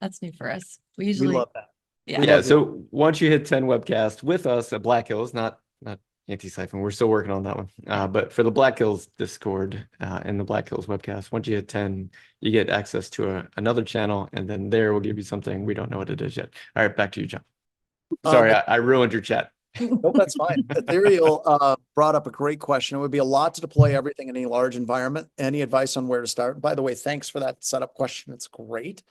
Speaker 3: that's new for us. We
Speaker 2: We
Speaker 3: usually,
Speaker 2: love that.
Speaker 3: yeah.
Speaker 2: We
Speaker 1: Yeah,
Speaker 2: love
Speaker 1: so once you hit 10 webcasts with us at Black Hills, not Anti-Siphon, we're still working on that one. But for the Black Hills Discord and the Black Hills webcast, once you hit 10, you get access to another channel, and then there we'll give you something. We don't know what it is yet. All right, back to you, John. Sorry, I ruined your chat.
Speaker 2: Nope, that's fine. Ethereal brought up a great question. It would be a lot to deploy everything in any large environment. Any advice on where to start? By the way, thanks for that setup question. It's great.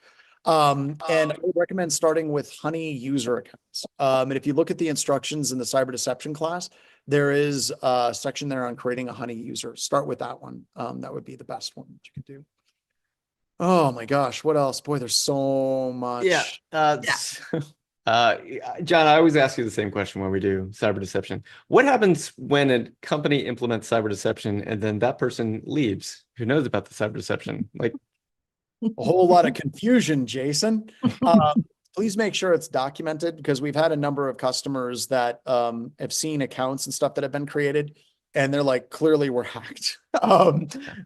Speaker 2: And I would recommend starting with Honey user accounts. And if you look at the instructions in the cyber deception class, there is a section there on creating a Honey user. Start with that one. That would be the best one that you could do. Oh my gosh, what else? Boy, there's so much.
Speaker 1: Yeah. John, I always ask you the same question when we do cyber deception. What happens when a company implements cyber deception and then that person leaves? Who knows about the cyber deception? Like
Speaker 2: a whole lot of confusion, Jason. Please make sure it's documented, because we've had a number of customers that have seen accounts and stuff that have been created, and they're like, clearly we're hacked.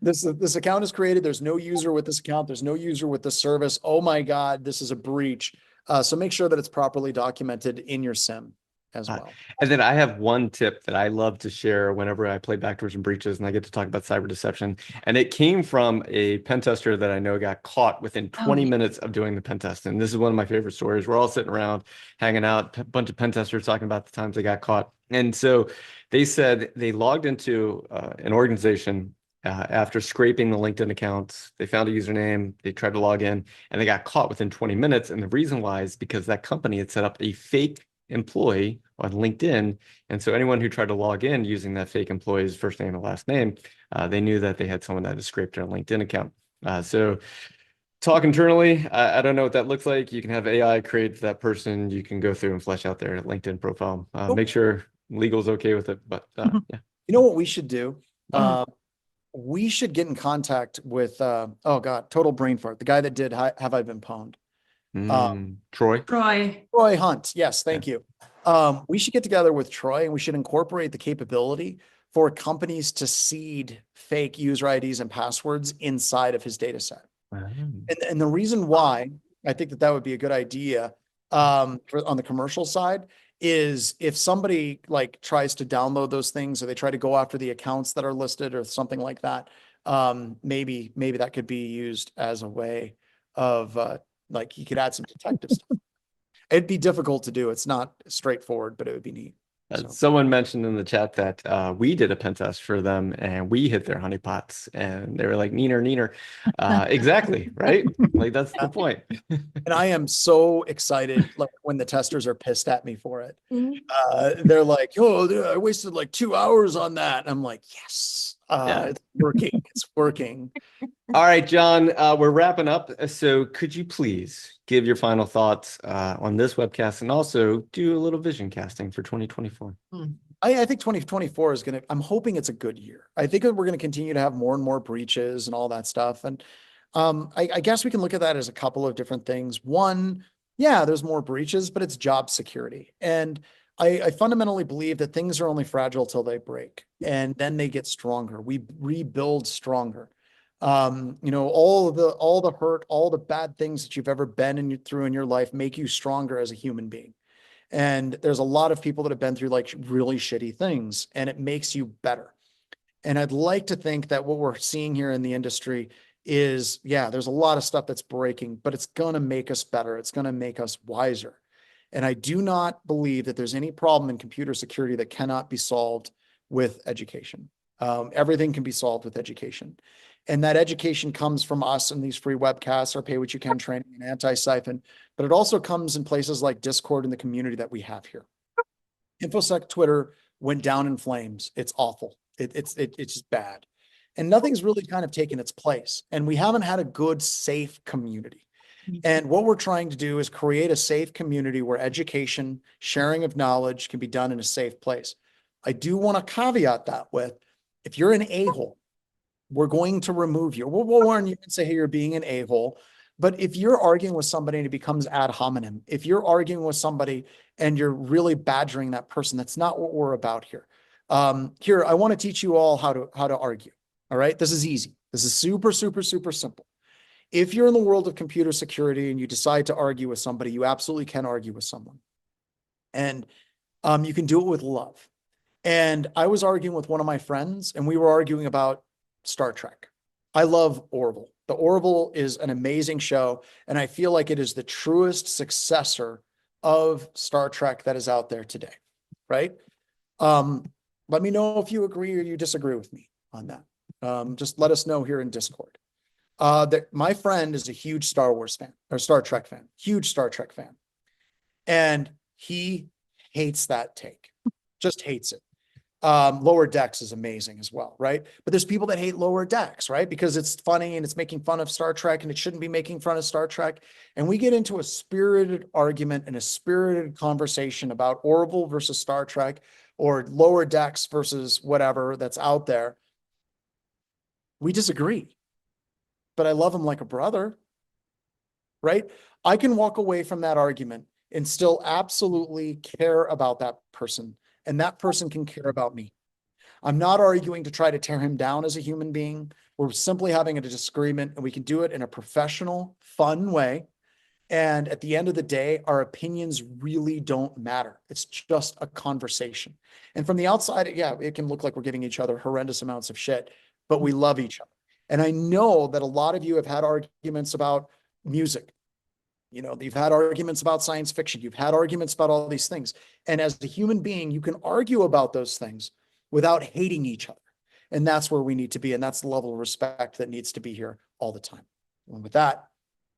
Speaker 2: This account is created. There's no user with this account. There's no user with this service. Oh my God, this is a breach. So make sure that it's properly documented in your SIM as well.
Speaker 1: And then I have one tip that I love to share whenever I play backdoors and breaches and I get to talk about cyber deception. And it came from a pen tester that I know got caught within 20 minutes of doing the pen test. And this is one of my favorite stories. We're all sitting around hanging out, a bunch of pen testers talking about the times they got caught. And so they said they logged into an organization after scraping the LinkedIn accounts. They found a username, they tried to log in, and they got caught within 20 minutes. And the reason why is because that company had set up a fake employee on LinkedIn. And so anyone who tried to log in using that fake employee's first name and last name, they knew that they had someone that had scraped their LinkedIn account. So talk internally, I don't know what that looks like. You can have AI create that person. You can go through and flesh out their LinkedIn profile. Make sure legal's okay with it. But yeah.
Speaker 2: You know what we should do? We should get in contact with, oh God, total brain fart. The guy that did Have I Been Pwned?
Speaker 1: Troy
Speaker 2: Hunt. Yes, thank you. We should get together with Troy, and we should incorporate the capability for companies to seed fake user IDs and passwords inside of his data set. And the reason why I think that would be a good idea on the commercial side is if somebody like tries to download those things, or they try to go after the accounts that are listed or something like that, maybe that could be used as a way of like you could add some detective stuff. It'd be difficult to do. It's not straightforward, but it would be neat.
Speaker 1: Someone mentioned in the chat that we did a pen test for them and we hit their honeypots and they were like, neener. Exactly, right? Like that's the point.
Speaker 2: And I am so excited like when the testers are pissed at me for it. They're like, oh, I wasted like 2 hours on that. And I'm like, yes, it's working. It's working.
Speaker 1: All right, John, we're wrapping up. So could you please give your final thoughts on this webcast and also do a little vision casting for 2024?
Speaker 2: I think 2024 is I'm hoping it's a good year. I think that we're going to continue to have more and more breaches and all that stuff. And I guess we can look at that as a couple of different things. One, yeah, there's more breaches, but it's job security. And I fundamentally believe that things are only fragile till they break, and then they get stronger. We rebuild stronger. All the hurt, all the bad things that you've ever been through in your life make you stronger as a human being. And there's a lot of people that have been through like really shitty things, and it makes you better. And I'd like to think that what we're seeing here in the industry is, yeah, there's a lot of stuff that's breaking, but it's going to make us better. It's going to make us wiser. And I do not believe that there's any problem in computer security that cannot be solved with education. Everything can be solved with education. And that education comes from us in these free webcasts, our pay what you can training and Anti-Siphon, but it also comes in places like Discord and the community that we have here. InfoSec Twitter went down in flames. It's awful. It's just bad. And nothing's really kind of taken its place. And we haven't had a good, safe community. And what we're trying to do is create a safe community where education, sharing of knowledge can be done in a safe place. I do want to caveat that with, if you're an a-hole, we're going to remove you. We'll warn you and say, hey, you're being an a-hole. But if you're arguing with somebody and it becomes ad hominem, if you're arguing with somebody and you're really badgering that person, that's not what we're about here. Here, I want to teach you all how to argue. All right. This is easy. This is super, super, super simple. If you're in the world of computer security and you decide to argue with somebody, you absolutely can argue with someone. And you can do it with love. And I was arguing with one of my friends and we were arguing about Star Trek. I love Orville. The Orville is an amazing show. And I feel like it is the truest successor of Star Trek that is out there today. Right? Let me know if you agree or you disagree with me on that. Just let us know here in Discord. My friend is a huge Star Wars fan or Star Trek fan, huge Star Trek fan. And he hates that take, just hates it. Lower Decks is amazing as well, right? But there's people that hate Lower Decks, right? Because it's funny and it's making fun of Star Trek and it shouldn't be making fun of Star Trek. And we get into a spirited argument and a spirited conversation about Orville versus Star Trek or Lower Decks versus whatever that's out there. We disagree, but I love him like a brother, right? I can walk away from that argument and still absolutely care about that person. And that person can care about me. I'm not arguing to try to tear him down as a human being. We're simply having a disagreement and we can do it in a professional, fun way. And at the end of the day, our opinions really don't matter. It's just a conversation. And from the outside, yeah, it can look like we're giving each other horrendous amounts of shit, but we love each other. And I know that a lot of you have had arguments about music. You know, you've had arguments about science fiction. You've had arguments about all these things. And as a human being, you can argue about those things without hating each other. And that's where we need to be. And that's the level of respect that needs to be here all the time. And with that,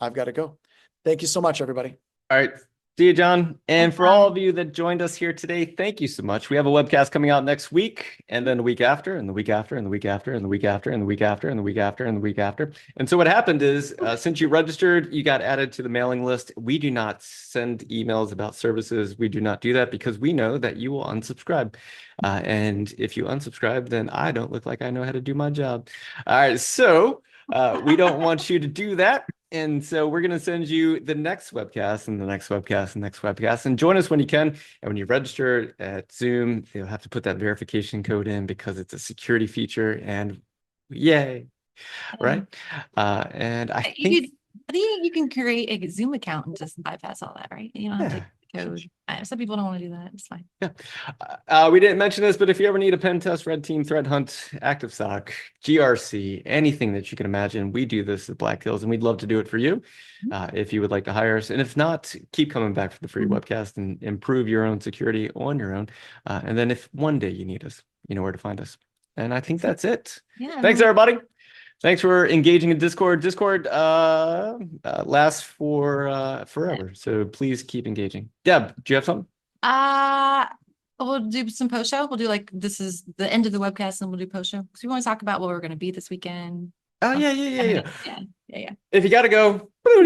Speaker 2: I've got to go. Thank you so much, everybody.
Speaker 1: All right. See you, John. And for all of you that joined us here today, thank you so much. We have a webcast coming out next week, and then the week after, and the week after, and the week after, and the week after, and the week after, and the week after, and the week after. And so what happened is, since you registered, you got added to the mailing list. We do not send emails about services. We do not do that because we know that you will unsubscribe. And if you unsubscribe, then I don't look like I know how to do my job. All right. So we don't want you to do that. And so we're going to send you the next webcast and the next webcast and next webcast. And join us when you can. And when you register at Zoom, you'll have to put that verification code in because it's a security feature. And yay, right? And I think
Speaker 3: you can create a Zoom account and just bypass all that, right? You don't have to code. Some people don't want to do that. It's fine.
Speaker 1: Yeah. We didn't mention this, but if you ever need a pen test, red team, threat hunt, active SOC, GRC, anything that you can imagine, we do this at Black Hills, and we'd love to do it for you if you would like to hire us. And if not, keep coming back for the free webcast and improve your own security on your own. And then if one day you need us, you know where to find us. And I think that's it.
Speaker 3: Yeah.
Speaker 1: Thanks, everybody. Thanks for engaging in Discord. Discord lasts for forever, so please keep engaging. Deb, do you have something?
Speaker 3: We'll do some post show. We'll do this is the end of the webcast, and we'll do post show because we want to talk about what we're going to be this weekend.
Speaker 1: Oh yeah.
Speaker 3: If
Speaker 1: you got to go. All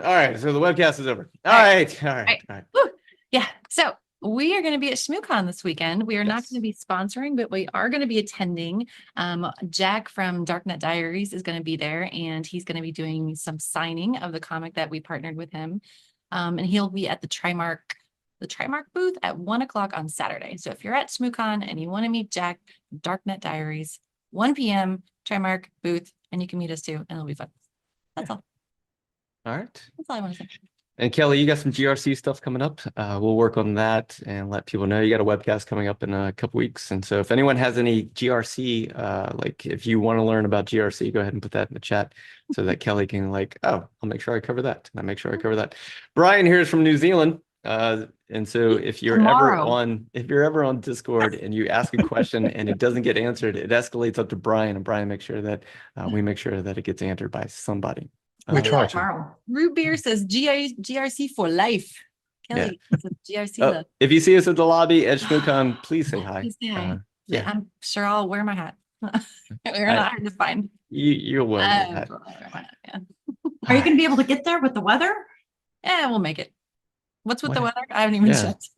Speaker 1: right, so the webcast is over. All right.
Speaker 3: Woo. Yeah. So we are going to be at ShmooCon this weekend. We are not going to be sponsoring, but we are going to be attending. Jack from Darknet Diaries is going to be there, and he's going to be doing some signing of the comic that we partnered with him. And he'll be at the Trimark booth at 1:00 on Saturday. So if you're at ShmooCon and you want to meet Jack, Darknet Diaries, 1 p.m. Trimark booth, and you can meet us too, and it'll be fun. That's all.
Speaker 1: All right.
Speaker 3: That's all I want to say.
Speaker 1: And Kelly, you got some GRC stuff coming up. We'll work on that and let people know. You got a webcast coming up in a couple weeks. And so if anyone has any GRC, like if you want to learn about GRC, go ahead and put that in the chat so that Kelly can I'll make sure I cover that. And I make sure I cover that. Brian here is from New Zealand. And so if you're ever on Discord and you ask a question and it doesn't get answered, it escalates up to Brian, and Brian makes sure that we make sure that it gets answered by somebody.
Speaker 4: We try to.
Speaker 3: Root Beer says GRC for life. Kelly, GRC.
Speaker 1: If you see us at the lobby at ShmooCon, please say hi.
Speaker 3: Please say hi.
Speaker 1: Yeah,
Speaker 3: I'm sure I'll wear my hat. We're not hard to find.
Speaker 1: You're welcome.
Speaker 5: Are you going to be able to get there with the weather?
Speaker 3: Yeah, we'll make it. What's with the weather? I haven't even checked.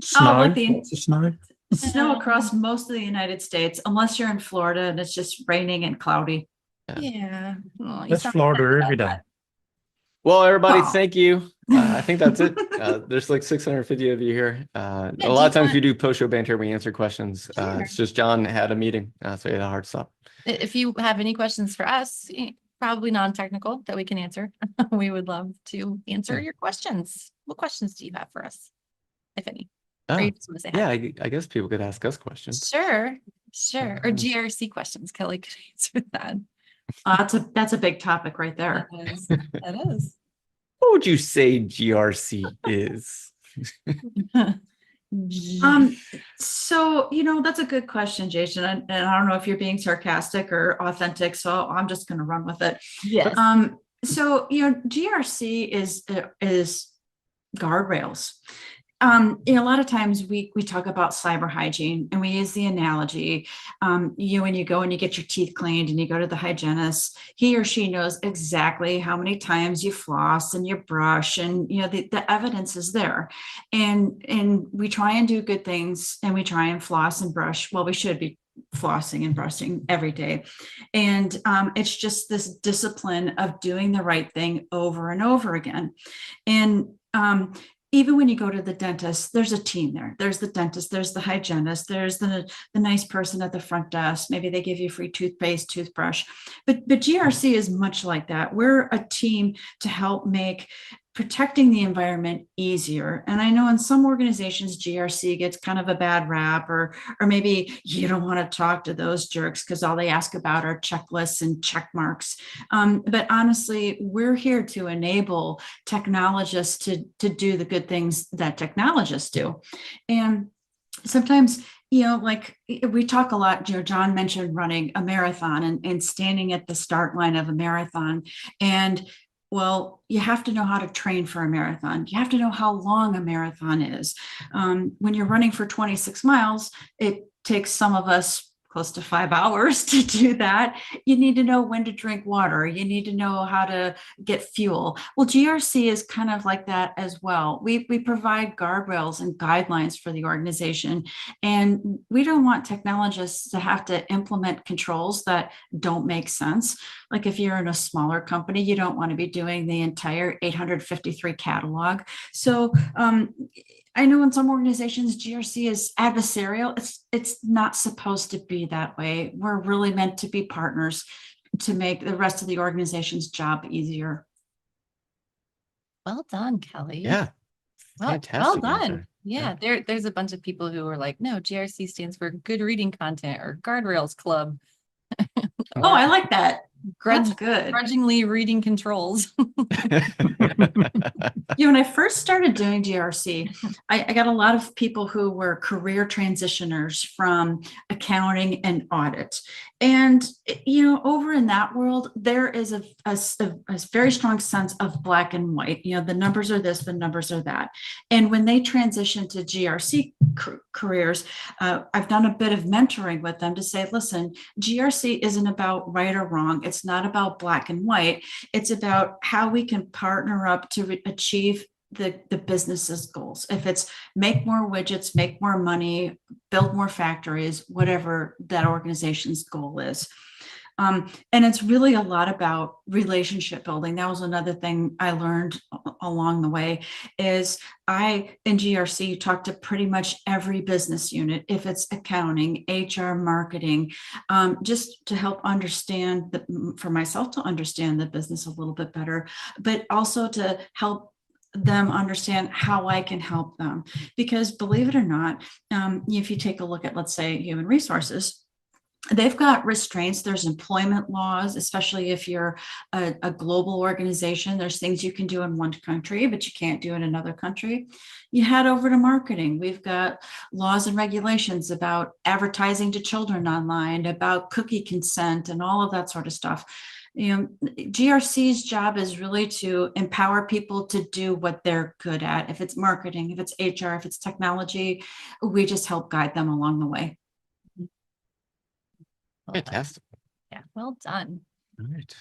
Speaker 4: Snow.
Speaker 5: With
Speaker 4: the snow.
Speaker 5: Snow across most of the United States, unless you're in Florida and it's just raining and cloudy.
Speaker 3: Yeah. Oh, you
Speaker 4: That's
Speaker 3: sound
Speaker 4: Florida
Speaker 3: sad about
Speaker 4: evident.
Speaker 3: that.
Speaker 1: Well, everybody,
Speaker 5: Oh.
Speaker 1: thank you. I think that's it. There's like 650 of you here. A
Speaker 3: Yeah,
Speaker 1: lot
Speaker 3: do
Speaker 1: of times we
Speaker 3: you
Speaker 1: do post-show banter. We answer questions.
Speaker 3: Sure.
Speaker 1: It's just John had a meeting, so he had a hard stop.
Speaker 3: If you have any questions for us, probably non-technical that we can answer, we would love to answer
Speaker 1: Yeah.
Speaker 3: your questions. What questions do you have for us, if any?
Speaker 1: Oh,
Speaker 3: Or you just want to say
Speaker 1: yeah,
Speaker 3: hi?
Speaker 1: I guess people could ask us questions.
Speaker 3: Sure, sure. Or
Speaker 1: Um,
Speaker 3: GRC questions. Kelly could answer that.
Speaker 5: That's a big topic right there.
Speaker 3: That is. That is.
Speaker 1: What would you say GRC is?
Speaker 5: So, that's a good question, Jason. And I don't know if you're being sarcastic or authentic, so I'm just going to run with it.
Speaker 3: Yes.
Speaker 5: So, GRC is guardrails. A lot of times we talk about cyber hygiene and we use the analogy, when you go and you get your teeth cleaned and you go to the hygienist, he or she knows exactly how many times you floss and you brush, and the evidence is there, and we try and do good things and we try and floss and brush. Well, we should be flossing and brushing every day, and it's just this discipline of doing the right thing over and over again. And even when you go to the dentist, there's a team there. There's the dentist, there's the hygienist, there's the nice person at the front desk. Maybe they give you free toothpaste, toothbrush. But GRC is much like that. We're a team to help make protecting the environment easier. And I know in some organizations, GRC gets kind of a bad rap, or maybe you don't want to talk to those jerks because all they ask about are checklists and check marks. But honestly, we're here to enable technologists to do the good things that technologists do. And sometimes, like we talk a lot, John mentioned running a marathon and standing at the start line of a marathon. And well, you have to know how to train for a marathon. You have to know how long a marathon is. When you're running for 26 miles, it takes some of us close to 5 hours to do that. You need to know when to drink water. You need to know how to get fuel. Well, GRC is kind of like that as well. We provide guardrails and guidelines for the organization, and we don't want technologists to have to implement controls that don't make sense. Like if you're in a smaller company, you don't want to be doing the entire 853 catalog. So I know in some organizations, GRC is adversarial. It's not supposed to be that way. We're really meant to be partners to make the rest of the organization's job easier.
Speaker 3: Well done, Kelly.
Speaker 1: Yeah,
Speaker 3: Well
Speaker 1: fantastic
Speaker 3: done.
Speaker 1: answer.
Speaker 3: Yeah, there's a bunch of people who are like, no, GRC stands for Good Reading Content or Guardrails Club.
Speaker 5: Oh, I like that. That's
Speaker 3: Grudge,
Speaker 5: good.
Speaker 3: grudgingly reading controls.
Speaker 5: When I first started doing GRC, I got a lot of people who were career transitioners from accounting and audit. And, over in that world, there is a very strong sense of black and white. The numbers are this, the numbers are that. And when they transition to GRC careers, I've done a bit of mentoring with them to say, listen, GRC isn't about right or wrong. It's not about black and white. It's about how we can partner up to achieve the business's goals. If it's make more widgets, make more money, build more factories, whatever that organization's goal is. And it's really a lot about relationship building. That was another thing I learned along the way is in GRC talk to pretty much every business unit, if it's accounting, HR, marketing, just to help understand for myself to understand the business a little bit better, but also to help them understand how I can help them. Because believe it or not, if you take a look at, let's say, human resources, they've got restraints. There's employment laws, especially if you're a global organization. There's things you can do in one country, but you can't do in another country. You head over to marketing. We've got laws and regulations about advertising to children online, about cookie consent and all of that sort of stuff. GRC's job is really to empower people to do what they're good at. If it's marketing, if it's HR, if it's technology, we just help guide them along the way.
Speaker 3: Well done.
Speaker 1: Fantastic.
Speaker 3: Yeah, well done.
Speaker 1: All right.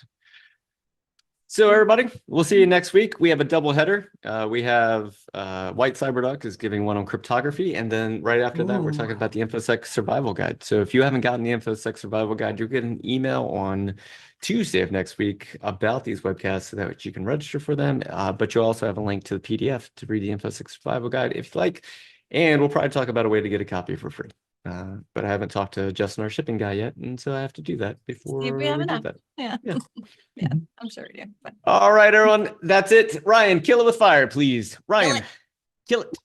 Speaker 1: So everybody, we'll see you next week. We have a double header. We have White Cyberduck is giving one on cryptography, and then right after that, we're talking about the InfoSec Survival Guide. So if you haven't gotten the InfoSec Survival Guide, you'll get an email on Tuesday of next week about these webcasts so that you can register for them. But you'll also have a link to the PDF to read the InfoSec Survival Guide if you like. And we'll probably talk about a way to get a copy for free. But I haven't talked to Justin, our shipping guy, yet, and so I have to do that before
Speaker 3: See if we have enough.
Speaker 1: that.
Speaker 3: Yeah.
Speaker 1: Yeah.
Speaker 3: Yeah, I'm sure we do. But
Speaker 1: All right, everyone, that's it. Ryan, kill it with fire, please. Ryan, kill it.